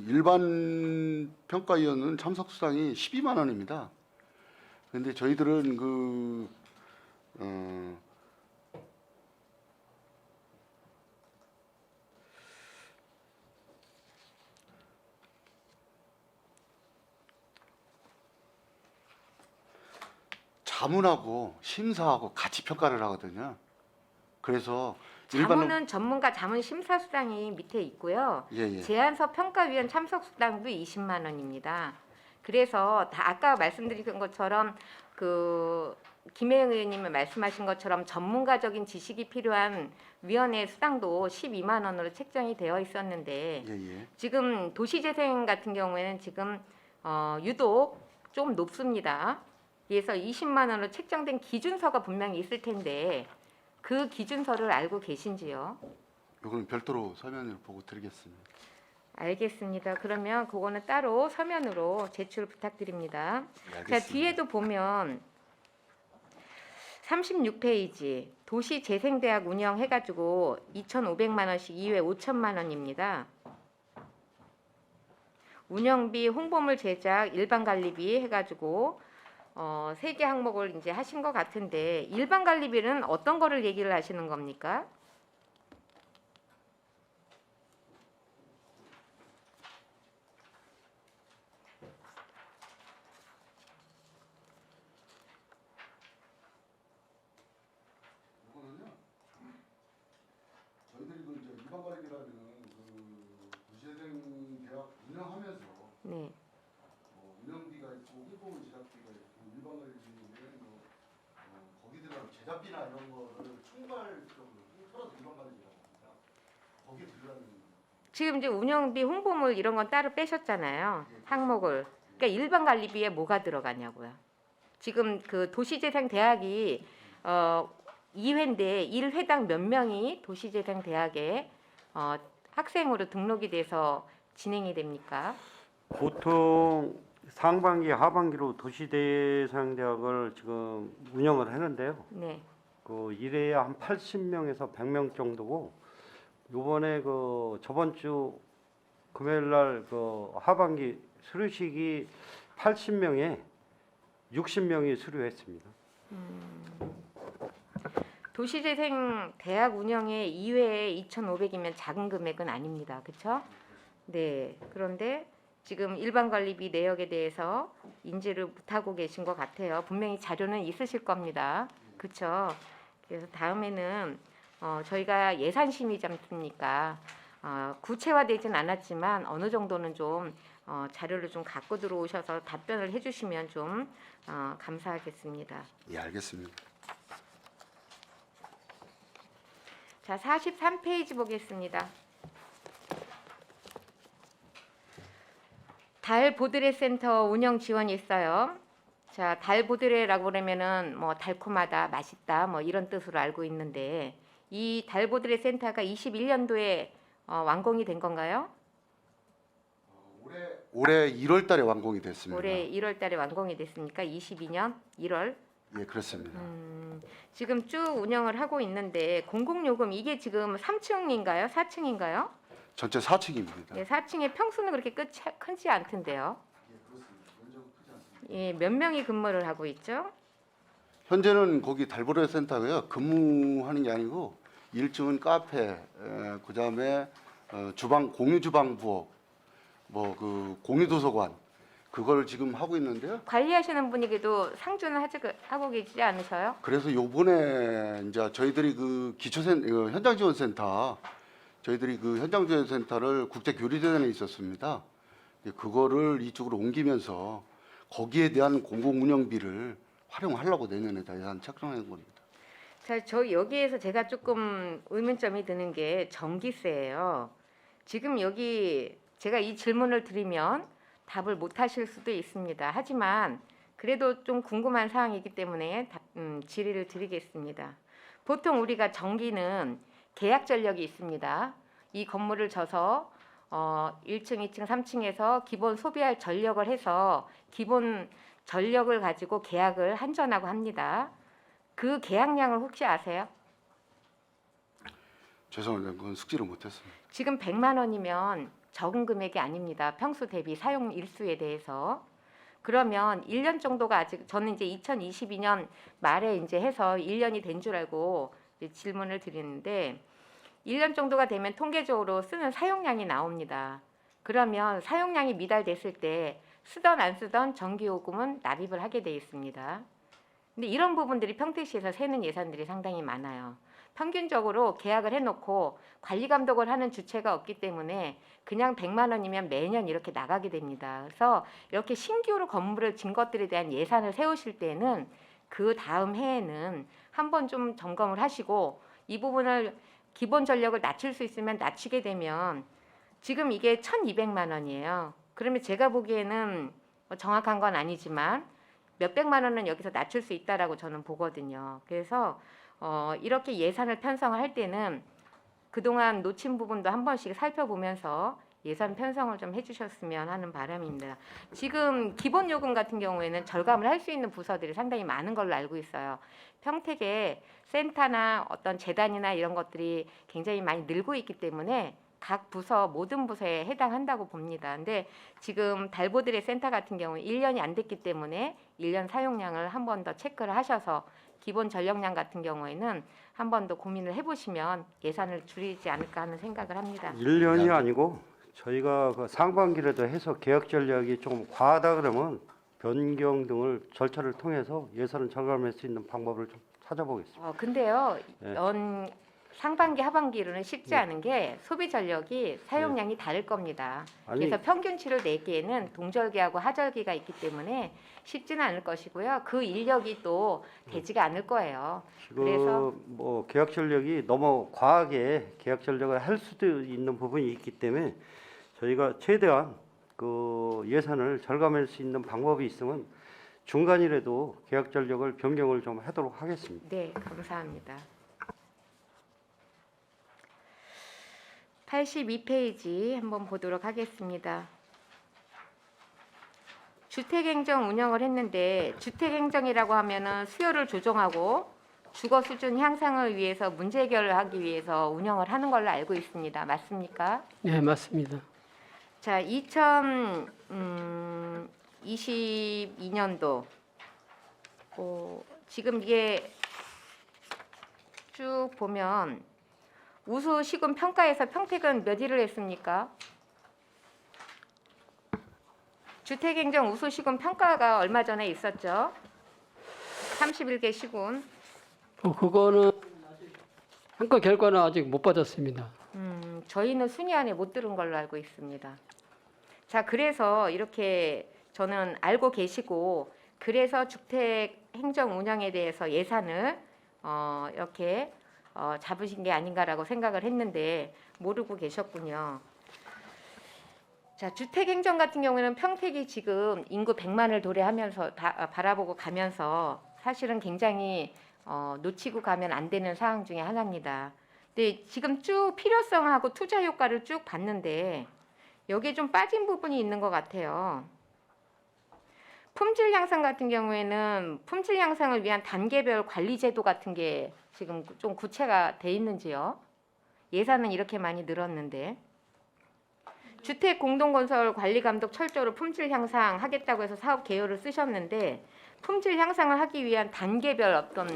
일반 평가위원은 참석 수당이 12만 원입니다. 근데 저희들은 자문하고 심사하고 같이 평가를 하거든요. 그래서 자문은 전문가 자문 심사 수당이 밑에 있고요. 예. 제안서 평가위원 참석 수당도 20만 원입니다. 그래서 다 아까 말씀드린 것처럼 그 김혜영 의원님이 말씀하신 것처럼 전문가적인 지식이 필요한 위원회 수당도 12만 원으로 책정이 되어 있었는데 예. 지금 도시재생 같은 경우에는 지금 유독 좀 높습니다. 그래서 20만 원으로 책정된 기준서가 분명히 있을 텐데 그 기준서를 알고 계신지요? 이거는 별도로 서면을 보고 드리겠습니다. 알겠습니다. 그러면 그거는 따로 서면으로 제출 부탁드립니다. 자, 뒤에도 보면 36페이지 도시재생대학 운영해가지고 2,500만 원씩 2회 5천만 원입니다. 운영비, 홍보물 제작, 일반관리비 해가지고 3개 항목을 이제 하신 것 같은데 일반관리비는 어떤 거를 얘기를 하시는 겁니까? 저희들이 이제 일반관리비라는 도시재생 대학 운영하면서 네. 운영비가 있고 홍보물 제작비가 있고 일반관리비는 거기 들어가는 제작비나 이런 거를 총괄적으로 통틀어서 일반관리비라고 합니다. 거기에 들어가는 지금 이제 운영비, 홍보물 이런 건 따로 빼셨잖아요. 항목을. 그러니까 일반 관리비에 뭐가 들어가냐고요. 지금 그 도시재생 대학이 2회인데 1회당 몇 명이 도시재생 대학에 학생으로 등록이 돼서 진행이 됩니까? 보통 상반기, 하반기로 도시대상대학을 지금 운영을 하는데요. 네. 그 이래야 한 80명에서 100명 정도고 요번에 그 저번 주 금요일 날 그 하반기 수료식이 80명에 60명이 수료했습니다. 도시재생 대학 운영에 2회에 2,500이면 작은 금액은 아닙니다. 그렇죠? 네. 그런데 지금 일반관리비 내역에 대해서 인지를 못하고 계신 것 같아요. 분명히 자료는 있으실 겁니다. 그렇죠? 그래서 다음에는 저희가 예산심의자니까 구체화되진 않았지만 어느 정도는 좀 자료를 좀 갖고 들어오셔서 답변을 해주시면 좀 감사하겠습니다. 예, 알겠습니다. 자, 43페이지 보겠습니다. 달 보드레 센터 운영 지원이 있어요. 자, 달 보드레라고 그러면은 뭐 달콤하다, 맛있다 뭐 이런 뜻으로 알고 있는데 이 달 보드레 센터가 21년도에 완공이 된 건가요? 올해 1월 달에 완공이 됐습니다. 올해 1월 달에 완공이 됐으니까 22년 1월. 예, 그렇습니다. 지금 쭉 운영을 하고 있는데 공공요금 이게 지금 3층인가요? 4층인가요? 전체 4층입니다. 네, 4층의 평수는 그렇게 크지 않던데요. 예, 몇 명이 근무를 하고 있죠? 현재는 거기 달보레 센터고요. 근무하는 게 아니고 1층은 카페, 그다음에 주방 공유 주방 부엌, 뭐 그 공유 도서관 그걸 지금 하고 있는데요. 관리하시는 분이 그래도 상주는 하고 계시지 않으셔요? 그래서 요번에 이제 저희들이 그 현장 지원 센터 저희들이 그 현장 지원 센터를 국제 교류재단에 있었습니다. 그거를 이쪽으로 옮기면서 거기에 대한 공공 운영비를 활용하려고 내년에 다 예산 책정한 겁니다. 자, 저 여기에서 제가 조금 의문점이 드는 게 전기세예요. 지금 여기 제가 이 질문을 드리면 답을 못 하실 수도 있습니다. 하지만 그래도 좀 궁금한 사항이기 때문에 질의를 드리겠습니다. 보통 우리가 전기는 계약 전력이 있습니다. 이 건물을 져서 1층, 2층, 3층에서 기본 소비할 전력을 해서 기본 전력을 가지고 계약을 한전하고 합니다. 그 계약량을 혹시 아세요? 죄송합니다. 그건 숙지를 못했습니다. 지금 100만 원이면 적은 금액이 아닙니다. 평수 대비 사용 일수에 대해서. 그러면 1년 정도가 아직 저는 이제 2022년 말에 이제 해서 1년이 된 줄 알고 이제 질문을 드리는데 1년 정도가 되면 통계적으로 쓰는 사용량이 나옵니다. 그러면 사용량이 미달됐을 때 쓰던 안 쓰던 전기요금은 납입을 하게 돼 있습니다. 근데 이런 부분들이 평택시에서 새는 예산들이 상당히 많아요. 평균적으로 계약을 해놓고 관리 감독을 하는 주체가 없기 때문에 그냥 100만 원이면 매년 이렇게 나가게 됩니다. 그래서 이렇게 신규로 건물을 진 것들에 대한 예산을 세우실 때는 그 다음 해에는 한번 좀 점검을 하시고 이 부분을 기본 전력을 낮출 수 있으면 낮추게 되면 지금 이게 1,200만 원이에요. 그러면 제가 보기에는 뭐 정확한 건 아니지만 몇백만 원은 여기서 낮출 수 있다라고 저는 보거든요. 그래서 이렇게 예산을 편성을 할 때는 그동안 놓친 부분도 한 번씩 살펴보면서 예산 편성을 좀 해주셨으면 하는 바람입니다. 지금 기본 요금 같은 경우에는 절감을 할 수 있는 부서들이 상당히 많은 걸로 알고 있어요. 평택에 센터나 어떤 재단이나 이런 것들이 굉장히 많이 늘고 있기 때문에 각 부서 모든 부서에 해당한다고 봅니다. 근데 지금 달보드레 센터 같은 경우는 1년이 안 됐기 때문에 1년 사용량을 한 번 더 체크를 하셔서 기본 전력량 같은 경우에는 한 번 더 고민을 해보시면 예산을 줄이지 않을까 하는 생각을 합니다. 1년이 아니고 저희가 그 상반기라도 해서 계약 전략이 좀 과하다 그러면 변경 등을 절차를 통해서 예산을 절감할 수 있는 방법을 좀 찾아보겠습니다. 근데요, 네. 상반기 하반기로는 쉽지 않은 게 소비 전력이 사용량이 다를 겁니다. 아니- 그래서 평균치를 내기에는 동절기하고 하절기가 있기 때문에 쉽지는 않을 것이고요. 그 인력이 또 되지가 않을 거예요. 지금 그래서- 뭐 계약 전력이 너무 과하게 계약 전력을 할 수도 있는 부분이 있기 때문에 저희가 최대한 그 예산을 절감할 수 있는 방법이 있으면 중간이라도 계약 전력을 변경을 좀 하도록 하겠습니다. 네, 감사합니다. 82페이지 한번 보도록 하겠습니다. 주택행정 운영을 했는데 주택행정이라고 하면은 수요를 조정하고 주거 수준 향상을 위해서 문제 해결을 하기 위해서 운영을 하는 걸로 알고 있습니다. 맞습니까? 네, 맞습니다. 자, 2022년도 지금 이게 쭉 보면 우수 시군 평가에서 평택은 몇 위를 했습니까? 주택행정 우수 시군 평가가 얼마 전에 있었죠. 31개 시군. 그거는 평가 결과는 아직 못 받았습니다. 저희는 순위 안에 못 들은 걸로 알고 있습니다. 자, 그래서 이렇게 저는 알고 계시고 그래서 주택 행정 운영에 대해서 예산을 이렇게 잡으신 게 아닌가라고 생각을 했는데 모르고 계셨군요. 자, 주택 행정 같은 경우에는 평택이 지금 인구 100만을 도래하면서 바라보고 가면서 사실은 굉장히 놓치고 가면 안 되는 사항 중에 하나입니다. 근데 지금 쭉 필요성하고 투자 효과를 쭉 봤는데 여기에 좀 빠진 부분이 있는 것 같아요. 품질 향상 같은 경우에는 품질 향상을 위한 단계별 관리 제도 같은 게 지금 좀 구체가 돼 있는지요? 예산은 이렇게 많이 늘었는데 주택 공동건설 관리 감독 철저로 품질 향상하겠다고 해서 사업 개요를 쓰셨는데 품질 향상을 하기 위한 단계별 어떤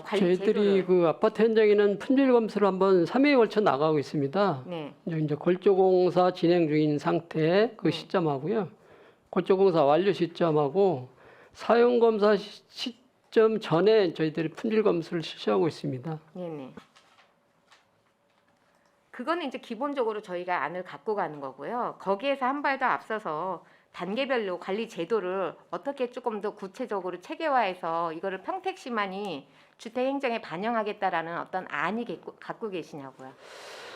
관리 저희들이 제도를 그 아파트 현장에는 품질 검사를 한번 3회에 걸쳐 나가고 있습니다. 네. 이제 골조공사 진행 중인 상태 그 시점하고요. 골조공사 완료 시점하고 사용 검사 시점 전에 저희들이 품질 검사를 실시하고 있습니다. 네네. 그거는 이제 기본적으로 저희가 안을 갖고 가는 거고요. 거기에서 한 발 더 앞서서 단계별로 관리 제도를 어떻게 조금 더 구체적으로 체계화해서 이거를 평택시만이 주택 행정에 반영하겠다라는 어떤 안이 갖고 계시냐고요.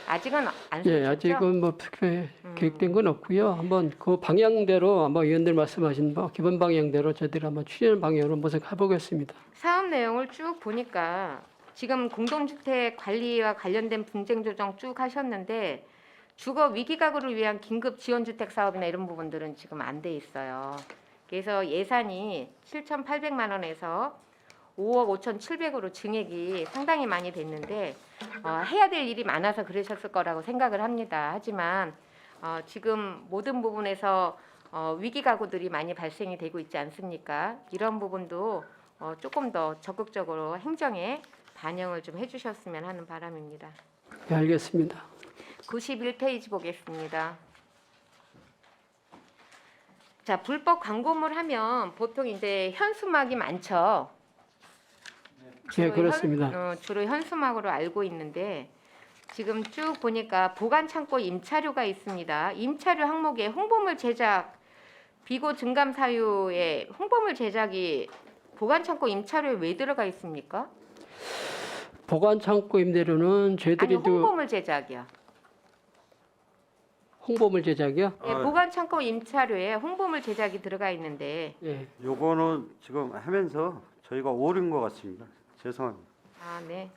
아직은 안 예, 쓰셨죠? 아직은 뭐 특별히 계획된 건 없고요. 한번 그 방향대로 한번 의원들 말씀하신 기본 방향대로 저희들이 한번 추진 방향으로 모색해 보겠습니다. 사업 내용을 쭉 보니까 지금 공동주택 관리와 관련된 분쟁 조정 쭉 하셨는데 주거 위기 가구를 위한 긴급 지원주택 사업이나 이런 부분들은 지금 안 돼 있어요. 그래서 예산이 7,800만 원에서 5억 5,700으로 증액이 상당히 많이 됐는데 해야 될 일이 많아서 그러셨을 거라고 생각을 합니다. 하지만 지금 모든 부분에서 위기 가구들이 많이 발생이 되고 있지 않습니까? 이런 부분도 조금 더 적극적으로 행정에 반영을 좀 해주셨으면 하는 바람입니다. 네, 알겠습니다. 91페이지 보겠습니다. 자, 불법 광고물 하면 보통 이제 현수막이 많죠. 예, 그렇습니다. 주로 현수막으로 알고 있는데 지금 쭉 보니까 보관 창고 임차료가 있습니다. 임차료 항목에 홍보물 제작 비고 증감 사유에 홍보물 제작이 보관 창고 임차료에 왜 들어가 있습니까? 보관 창고 임대료는 아니, 저희들이 홍보물 제작이요. 홍보물 제작이요? 예, 보관 창고 임차료에 홍보물 제작이 들어가 있는데 예. 요거는 지금 하면서 저희가 오른 것 같습니다. 죄송합니다. 아, 네.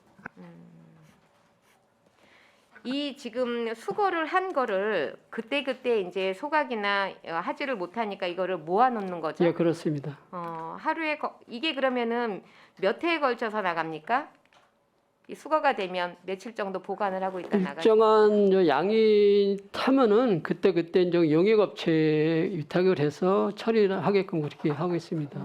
이 지금 수거를 한 거를 그때 이제 소각이나 하지를 못하니까 이거를 모아놓는 거죠. 예, 그렇습니다. 하루에 이게 그러면은 몇 회에 걸쳐서 나갑니까? 이 수거가 되면 며칠 정도 보관을 하고 있다 나가. 일정한 저 양이 타면은 그때 이제 영역업체에 위탁을 해서 처리를 하게끔 그렇게 하고 있습니다.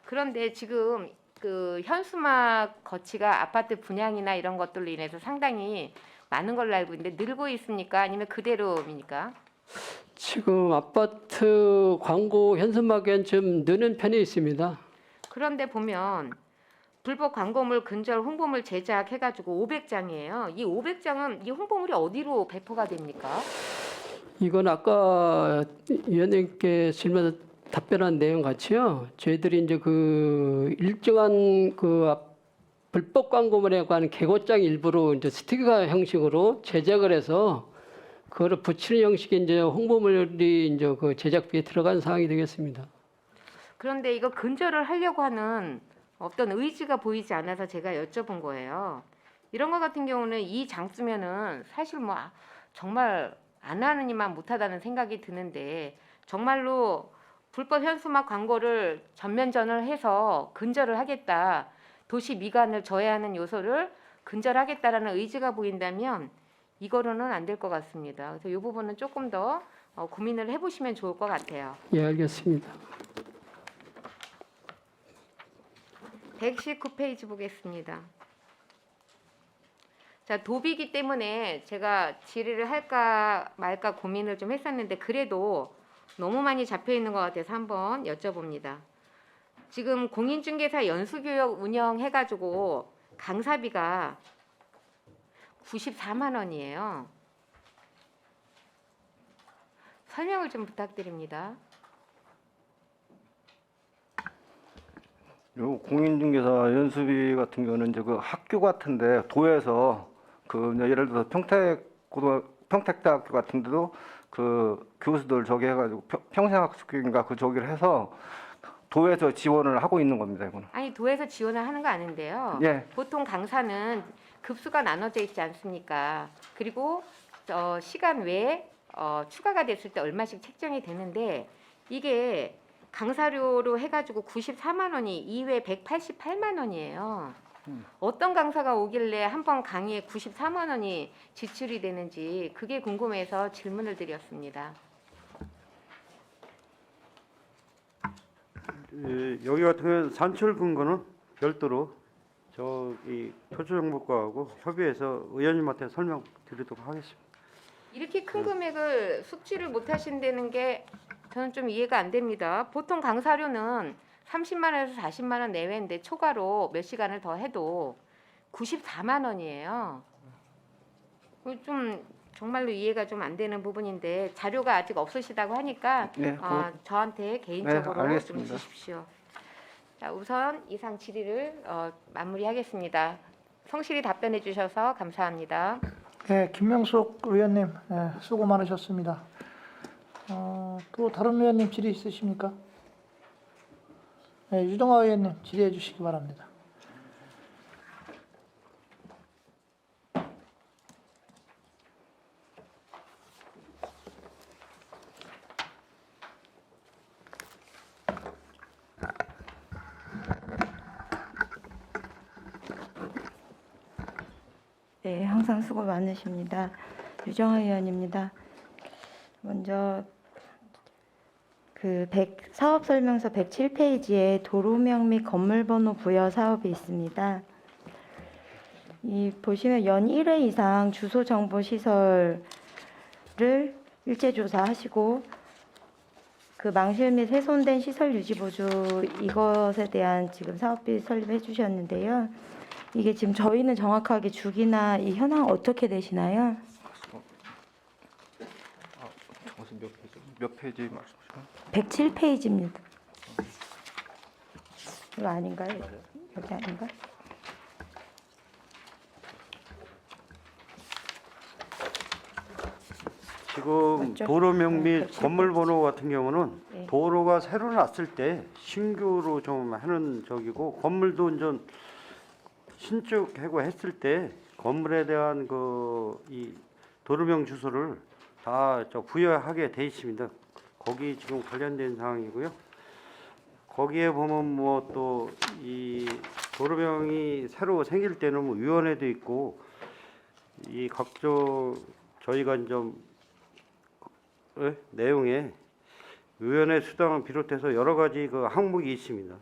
그런데 지금 그 현수막 거치가 아파트 분양이나 이런 것들로 인해서 상당히 많은 걸로 알고 있는데 늘고 있습니까? 아니면 그대로입니까? 지금 아파트 광고 현수막엔 좀 느는 편이 있습니다. 그런데 보면 불법 광고물 근절 홍보물 제작해가지고 500장이에요. 이 500장은 이 홍보물이 어디로 배포가 됩니까? 이건 아까 위원님께 질문 답변한 내용 같이요. 저희들이 이제 그 일정한 그 불법 광고물에 관한 개고장 일부로 이제 스티커 형식으로 제작을 해서 그거를 붙이는 형식의 이제 홍보물이 이제 그 제작비에 들어간 사항이 되겠습니다. 그런데 이거 근절을 하려고 하는 어떤 의지가 보이지 않아서 제가 여쭤본 거예요. 이런 것 같은 경우는 이 장 쓰면은 사실 뭐 정말 안 하는 이만 못하다는 생각이 드는데 정말로 불법 현수막 광고를 전면전을 해서 근절을 하겠다. 도시 미관을 저해하는 요소를 근절하겠다라는 의지가 보인다면 이거로는 안 될 것 같습니다. 그래서 이 부분은 조금 더 고민을 해보시면 좋을 것 같아요. 예, 알겠습니다. 119페이지 보겠습니다. 자, 도비기 때문에 제가 질의를 할까 말까 고민을 좀 했었는데 그래도 너무 많이 잡혀 있는 것 같아서 한번 여쭤봅니다. 지금 공인중개사 연수교육 운영해가지고 강사비가 94만 원이에요. 설명을 좀 부탁드립니다. 요 공인중개사 연수비 같은 경우는 이제 그 학교 같은데 도에서 그 이제 예를 들어서 평택대학교 같은데도 그 교수들 저기 해가지고 평생학습인가 그 저기를 해서 도에서 지원을 하고 있는 겁니다. 이거는. 아니 도에서 지원을 하는 거 아는데요. 예. 보통 강사는 급수가 나눠져 있지 않습니까? 그리고 시간 외에 추가가 됐을 때 얼마씩 책정이 되는데 이게 강사료로 해가지고 94만 원이 2회 188만 원이에요. 어떤 강사가 오길래 한 번 강의에 94만 원이 지출이 되는지 그게 궁금해서 질문을 드렸습니다. 여기 같은 경우는 산출 근거는 별도로 저이 토지정보과하고 협의해서 의원님한테 설명드리도록 하겠습니다. 이렇게 큰 금액을 숙지를 못 하신다는 게 저는 좀 이해가 안 됩니다. 보통 강사료는 30만 원에서 40만 원 내외인데 초과로 몇 시간을 더 해도 94만 원이에요. 좀 정말로 이해가 좀 안 되는 부분인데 자료가 아직 없으시다고 하니까 네, 저한테 개인적으로 좀 알겠습니다. 주십시오. 자, 우선 이상 질의를 마무리하겠습니다. 성실히 답변해 주셔서 감사합니다. 네, 김명숙 의원님, 네, 수고 많으셨습니다. 또 다른 의원님 질의 있으십니까? 네, 유동화 의원님 질의해 주시기 바랍니다. 네, 항상 수고 많으십니다. 유정아 의원입니다. 먼저 사업 설명서 107페이지에 도로명 및 건물번호 부여 사업이 있습니다. 이 보시면 연 1회 이상 주소 정보 시설을 일제 조사하시고 그 망실 및 훼손된 시설 유지 보수 이것에 대한 지금 사업비 설립해 주셨는데요. 이게 지금 저희는 정확하게 주기나 이 현황 어떻게 되시나요? 몇 페이지 말씀하시나요? 107페이지입니다. 이거 아닌가요? 여기 아닌가? 지금 맞죠? 도로명 및 107 건물 번호 같은 경우는 네. 도로가 새로 났을 때 신규로 좀 하는 적이고 건물도 이제 신축하고 했을 때 건물에 대한 이 도로명 주소를 다 부여하게 돼 있습니다. 거기 지금 관련된 사항이고요. 거기에 보면 뭐 또 이 도로명이 새로 생길 때는 뭐 위원회도 있고 이 각종 저희가 좀 내용에 위원회 수당을 비롯해서 여러 가지 그 항목이 있습니다.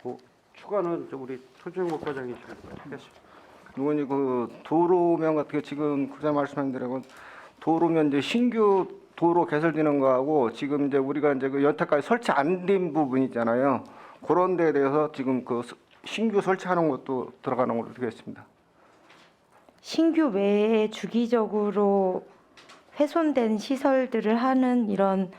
그 추가는 우리 토지정보과장이 좀 하겠습니다. 이건 그 도로명 같은 게 지금 그자 말씀하신 대로 도로면 이제 신규 도로 개설되는 거하고 지금 이제 우리가 이제 그 여태까지 설치 안 된 부분 있잖아요. 그런 데에 대해서 지금 그 신규 설치하는 것도 들어가는 걸로 되겠습니다. 신규 외에 주기적으로 훼손된 시설들을 하는 이런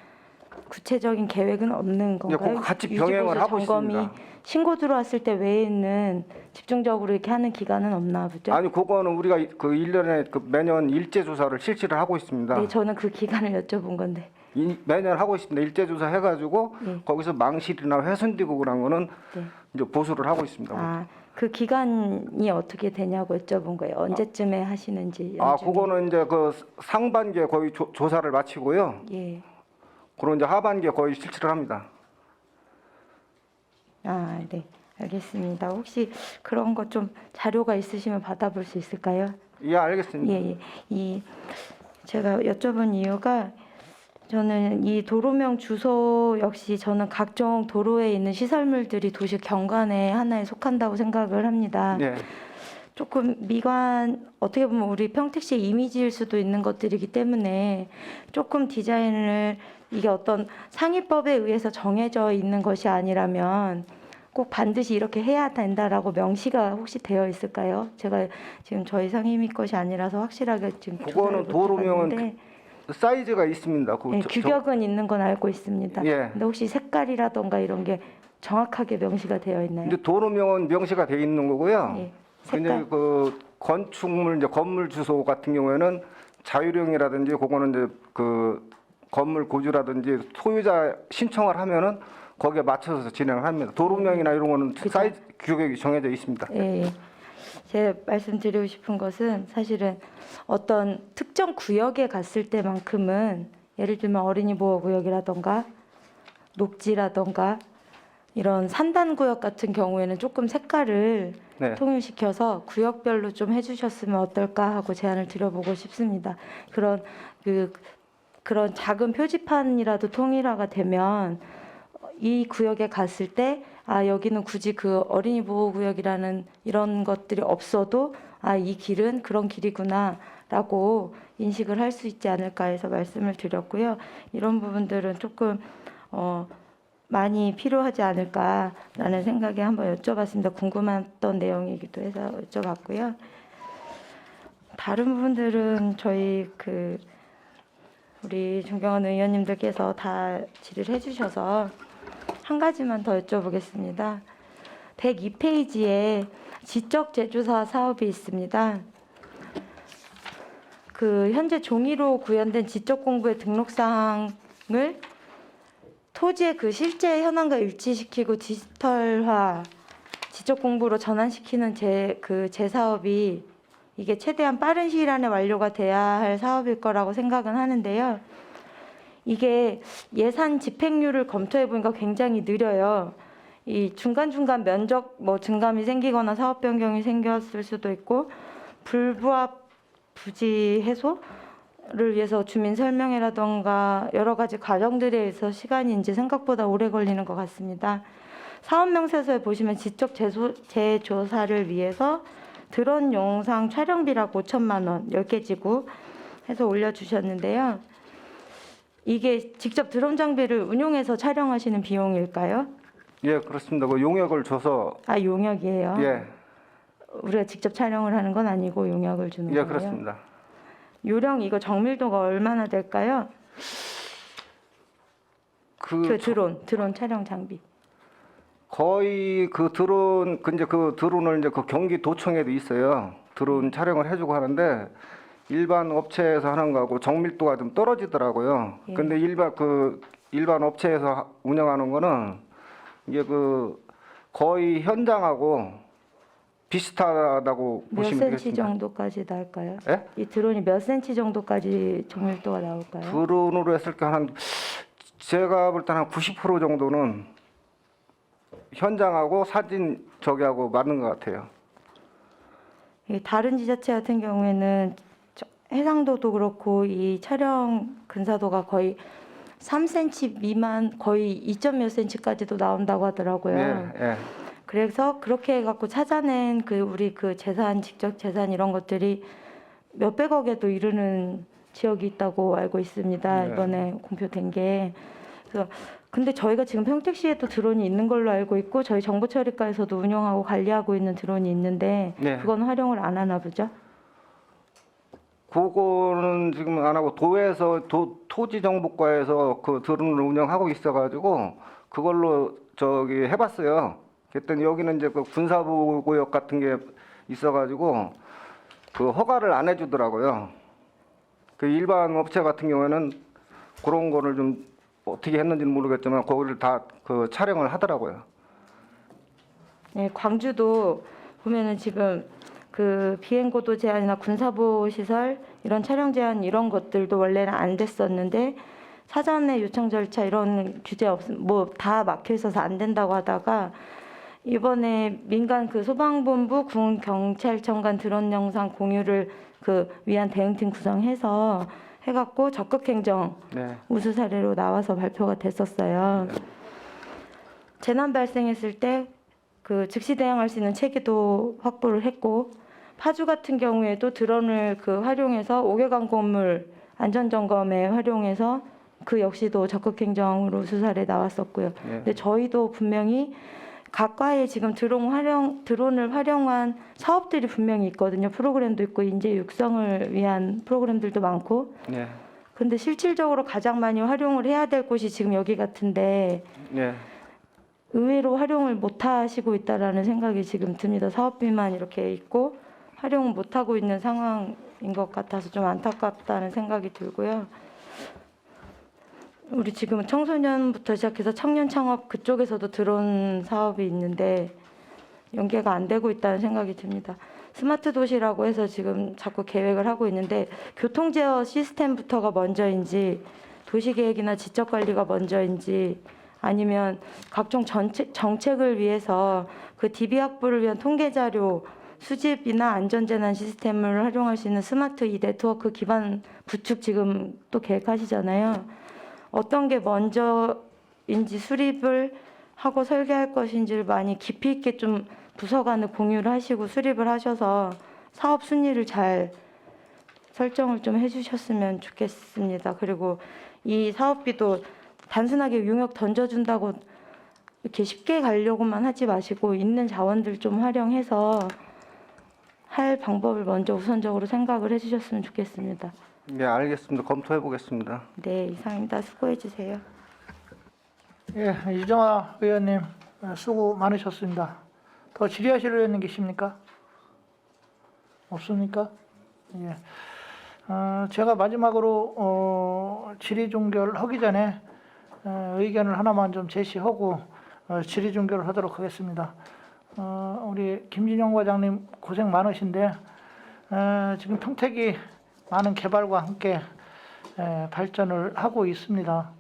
구체적인 계획은 없는 이제 건가요? 그거 같이 병행을 유지보수 하고 점검이 있습니다. 신고 들어왔을 때 외에는 집중적으로 이렇게 하는 기간은 없나 보죠? 아니 그거는 우리가 그 1년에 그 매년 일제 조사를 실시를 하고 있습니다. 네, 저는 그 기간을 여쭤본 건데. 매년 하고 있습니다. 일제 조사 해가지고 네. 거기서 망실이나 훼손되고 그런 거는 네. 이제 보수를 하고 있습니다. 아, 그 기간이 어떻게 되냐고 여쭤본 거예요. 언제쯤에 하시는지. 아, 연중에. 그거는 이제 그 상반기에 거의 조사를 마치고요. 예. 그런 이제 하반기에 거의 실시를 합니다. 아, 네. 알겠습니다. 혹시 그런 것 좀 자료가 있으시면 받아볼 수 있을까요? 예, 알겠습니다. 예, 예. 제가 여쭤본 이유가 저는 이 도로명 주소 역시 저는 각종 도로에 있는 시설물들이 도시 경관의 하나에 속한다고 생각을 합니다. 예. 조금 미관 어떻게 보면 우리 평택시의 이미지일 수도 있는 것들이기 때문에 조금 디자인을 이게 어떤 상위법에 의해서 정해져 있는 것이 아니라면 꼭 반드시 이렇게 해야 된다라고 명시가 혹시 되어 있을까요? 제가 지금 저희 상임위 것이 아니라서 확실하게 지금 그거는 조사를 못 도로명은 해봤는데 사이즈가 있습니다. 그 네, 저- 규격은 있는 건 알고 있습니다. 예. 근데 혹시 색깔이라던가 이런 게 정확하게 명시가 되어 있나요? 이제 도로명은 명시가 돼 있는 거고요. 예. 근데 색깔 그 건축물 이제 건물 주소 같은 경우에는 자유령이라든지 그거는 이제 그 건물 고주라든지 소유자 신청을 하면은 거기에 맞춰서 진행을 합니다. 도로명이나 이런 거는 그죠. 사이즈 규격이 정해져 있습니다. 예. 제가 말씀드리고 싶은 것은 사실은 어떤 특정 구역에 갔을 때만큼은 예를 들면 어린이 보호 구역이라던가 녹지라던가 이런 산단 구역 같은 경우에는 조금 색깔을 네. 통일시켜서 구역별로 좀 해주셨으면 어떨까 하고 제안을 드려보고 싶습니다. 그런 작은 표지판이라도 통일화가 되면 이 구역에 갔을 때 아 여기는 굳이 그 어린이 보호 구역이라는 이런 것들이 없어도 아 이 길은 그런 길이구나라고 인식을 할 수 있지 않을까 해서 말씀을 드렸고요. 이런 부분들은 조금 많이 필요하지 않을까라는 생각에 한번 여쭤봤습니다. 궁금했던 내용이기도 해서 여쭤봤고요. 다른 부분들은 저희 우리 존경하는 의원님들께서 다 질의를 해주셔서 한 가지만 더 여쭤보겠습니다. 102페이지에 지적 제조사 사업이 있습니다. 현재 종이로 구현된 지적 공부의 등록 사항을 토지의 실제 현황과 일치시키고 디지털화 지적 공부로 전환시키는 제 사업이 이게 최대한 빠른 시일 안에 완료가 돼야 할 사업일 거라고 생각은 하는데요. 이게 예산 집행률을 검토해 보니까 굉장히 느려요. 이 중간중간 면적 증감이 생기거나 사업 변경이 생겼을 수도 있고 불부합 부지 해소를 위해서 주민 설명회라던가 여러 가지 과정들에 의해서 시간이 이제 생각보다 오래 걸리는 것 같습니다. 사업 명세서에 보시면 지적 재조사를 위해서 드론 영상 촬영비라고 5천만 원 10개 지구 해서 올려주셨는데요. 이게 직접 드론 장비를 운용해서 촬영하시는 비용일까요? 예, 그렇습니다. 그 용역을 줘서 아 용역이에요. 예, 우리가 직접 촬영을 하는 건 아니고 용역을 주는 예, 거예요. 그렇습니다. 요령 이거 정밀도가 얼마나 될까요? 그 드론 촬영 장비. 거의 그 드론을 이제 그 경기도청에도 있어요. 드론 촬영을 해주고 하는데 일반 업체에서 하는 거하고 정밀도가 좀 떨어지더라고요. 예. 근데 일반 업체에서 운영하는 거는 이게 거의 현장하고 비슷하다고 몇 보시면 센치 되겠습니다. 정도까지 나올까요? 예? 이 드론이 몇 센치 정도까지 정밀도가 나올까요? 드론으로 했을 때 제가 볼 때는 한 90% 정도는 현장하고 사진 저기하고 맞는 것 같아요. 다른 지자체 같은 경우에는 해상도도 그렇고 이 촬영 근사도가 거의 3cm 미만 거의 2점 몇 cm까지도 나온다고 하더라고요. 예, 예. 그래서 그렇게 해갖고 찾아낸 우리 재산, 직접 재산 이런 것들이 몇백억에도 이르는 지역이 있다고 알고 있습니다. 네. 이번에 공표된 게. 그래서 근데 저희가 지금 평택시에도 드론이 있는 걸로 알고 있고 저희 정보처리과에서도 운영하고 관리하고 있는 드론이 있는데 네. 그건 활용을 안 하나 보죠? 그거는 지금 안 하고 도에서 토지정보과에서 그 드론을 운영하고 있어가지고 그걸로 해봤어요. 그랬더니 여기는 이제 그 군사보호구역 같은 게 있어가지고 그 허가를 안 해주더라고요. 그 일반 업체 같은 경우에는 그런 거를 좀 어떻게 했는지는 모르겠지만 거기를 다 그 촬영을 하더라고요. 네, 광주도 보면은 지금 비행고도 제한이나 군사보호 시설 이런 촬영 제한 이런 것들도 원래는 안 됐었는데 사전에 요청 절차 이런 규제 다 막혀 있어서 안 된다고 하다가 이번에 민간 소방본부 군경찰청 간 드론 영상 공유를 위한 대응팀 구성해서 해갖고 적극행정 네. 우수 사례로 나와서 발표가 됐었어요. 재난 발생했을 때 그 즉시 대응할 수 있는 체계도 확보를 했고, 파주 같은 경우에도 드론을 활용해서 5개강 건물 안전 점검에 활용해서 그 역시도 적극행정으로 우수 사례 나왔었고요. 네. 근데 저희도 분명히 각과의 지금 드론을 활용한 사업들이 분명히 있거든요. 프로그램도 있고 인재 육성을 위한 프로그램들도 많고. 네. 근데 실질적으로 가장 많이 활용을 해야 될 곳이 지금 여기 같은데 네. 의외로 활용을 못 하시고 있다라는 생각이 지금 듭니다. 사업비만 이렇게 있고 활용을 못 하고 있는 상황인 것 같아서 좀 안타깝다는 생각이 들고요. 우리 지금 청소년부터 시작해서 청년 창업 그쪽에서도 드론 사업이 있는데 연계가 안 되고 있다는 생각이 듭니다. 스마트 도시라고 해서 지금 자꾸 계획을 하고 있는데 교통 제어 시스템부터가 먼저인지 도시계획이나 지적관리가 먼저인지 아니면 각종 정책을 위해서 그 DB 확보를 위한 통계자료 수집이나 안전재난 시스템을 활용할 수 있는 스마트 이 네트워크 기반 구축 지금 또 계획하시잖아요. 어떤 게 먼저인지 수립을 하고 설계할 것인지를 많이 깊이 있게 좀 부서 간에 공유를 하시고 수립을 하셔서 사업 순위를 잘 설정을 좀 해주셨으면 좋겠습니다. 그리고 이 사업비도 단순하게 용역 던져준다고 이렇게 쉽게 가려고만 하지 마시고 있는 자원들 좀 활용해서 할 방법을 먼저 우선적으로 생각을 해주셨으면 좋겠습니다. 네, 알겠습니다. 검토해 보겠습니다. 네, 이상입니다. 수고해 주세요. 예, 이정아 의원님 수고 많으셨습니다. 더 질의하실 의원님 계십니까? 없습니까? 예. 제가 마지막으로 질의 종결하기 전에 의견을 하나만 좀 제시하고 질의 종결을 하도록 하겠습니다. 우리 김진영 과장님 고생 많으신데 지금 평택이 많은 개발과 함께 발전을 하고 있습니다.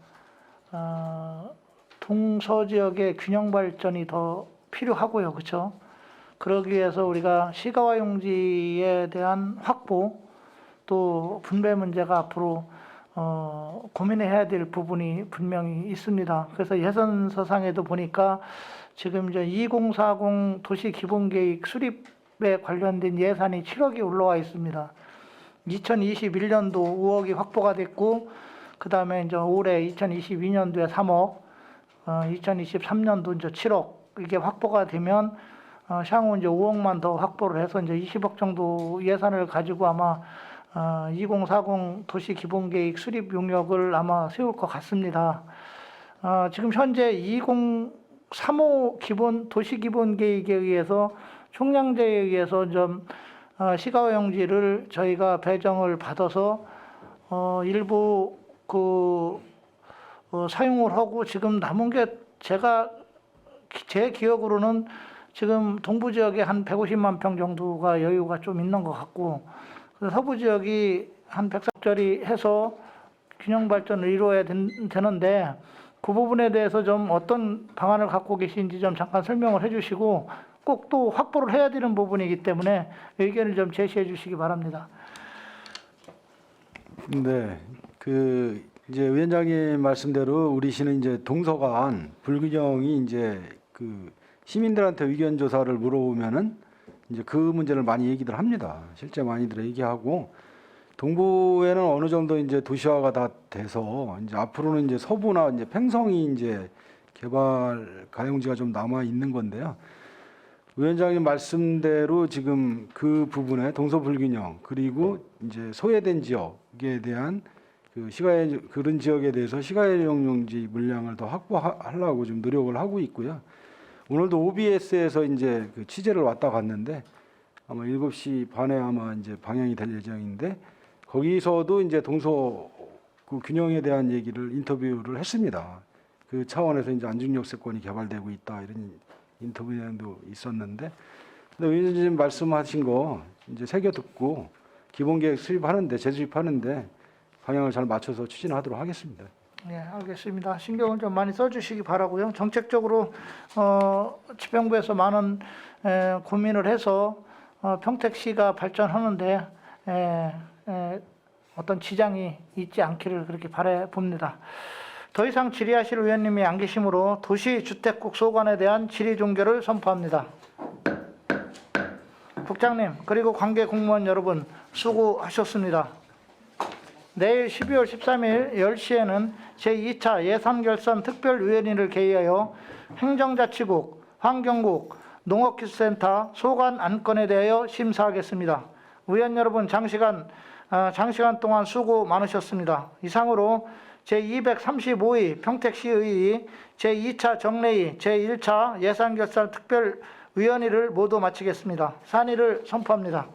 동서지역의 균형 발전이 더 필요하고요. 그렇죠? 그러기 위해서 우리가 시가와 용지에 대한 확보 또 분배 문제가 앞으로 고민해야 될 부분이 분명히 있습니다. 그래서 예산서상에도 보니까 지금 이제 2040 도시기본계획 수립에 관련된 예산이 7억이 올라와 있습니다. 2021년도 5억이 확보가 됐고, 그 다음에 이제 올해 2022년도에 3억, 2023년도 이제 7억 이게 확보가 되면 향후 이제 5억만 더 확보를 해서 이제 20억 정도 예산을 가지고 아마 2040 도시기본계획 수립 용역을 아마 세울 것 같습니다. 지금 현재 2035 도시기본계획에 의해서 총량제에 의해서 좀 시가와 용지를 저희가 배정을 받아서 일부 사용을 하고 지금 남은 게 제 기억으로는 지금 동부 지역에 한 150만 평 정도가 여유가 좀 있는 것 같고, 서부 지역이 한 100석짜리 해서 균형 발전을 이루어야 되는데 그 부분에 대해서 좀 어떤 방안을 갖고 계신지 좀 잠깐 설명을 해주시고, 꼭 또 확보를 해야 되는 부분이기 때문에 의견을 좀 제시해 주시기 바랍니다. 네, 이제 위원장님 말씀대로 우리 시는 이제 동서간 불균형이 이제 시민들한테 의견 조사를 물어보면은 이제 그 문제를 많이 얘기들 합니다. 실제 많이들 얘기하고, 동부에는 어느 정도 이제 도시화가 다 돼서 이제 앞으로는 이제 서부나 이제 팽성이 이제 개발 가용지가 좀 남아 있는 건데요. 위원장님 말씀대로 지금 그 부분에 동서 불균형 그리고 이제 소외된 지역에 대한 그런 지역에 대해서 시가용지 물량을 더 확보하려고 좀 노력을 하고 있고요. 오늘도 OBS에서 이제 취재를 왔다 갔는데 아마 7시 반에 아마 이제 방영이 될 예정인데, 거기서도 이제 동서 균형에 대한 얘기를 인터뷰를 했습니다. 그 차원에서 이제 안중역세권이 개발되고 있다 이런 인터뷰 내용도 있었는데, 근데 위원장님 말씀하신 거 이제 새겨 듣고 기본계획 재수립하는데 방향을 잘 맞춰서 추진하도록 하겠습니다. 네, 알겠습니다. 신경을 좀 많이 써주시기 바라고요. 정책적으로 지평부에서 많은 고민을 해서 평택시가 발전하는데 어떤 지장이 있지 않기를 그렇게 바라봅니다. 더 이상 질의하실 의원님이 안 계시므로 도시주택국 소관에 대한 질의 종결을 선포합니다. 국장님 그리고 관계 공무원 여러분 수고하셨습니다. 내일 12월 13일 10시에는 제2차 예산결산 특별위원회를 개의하여 행정자치국, 환경국, 농업기술센터 소관 안건에 대하여 심사하겠습니다. 의원 여러분 장시간 동안 수고 많으셨습니다. 이상으로 제235회 평택시의회 제2차 정례위 제1차 예산결산 특별위원회를 모두 마치겠습니다. 산의를 선포합니다.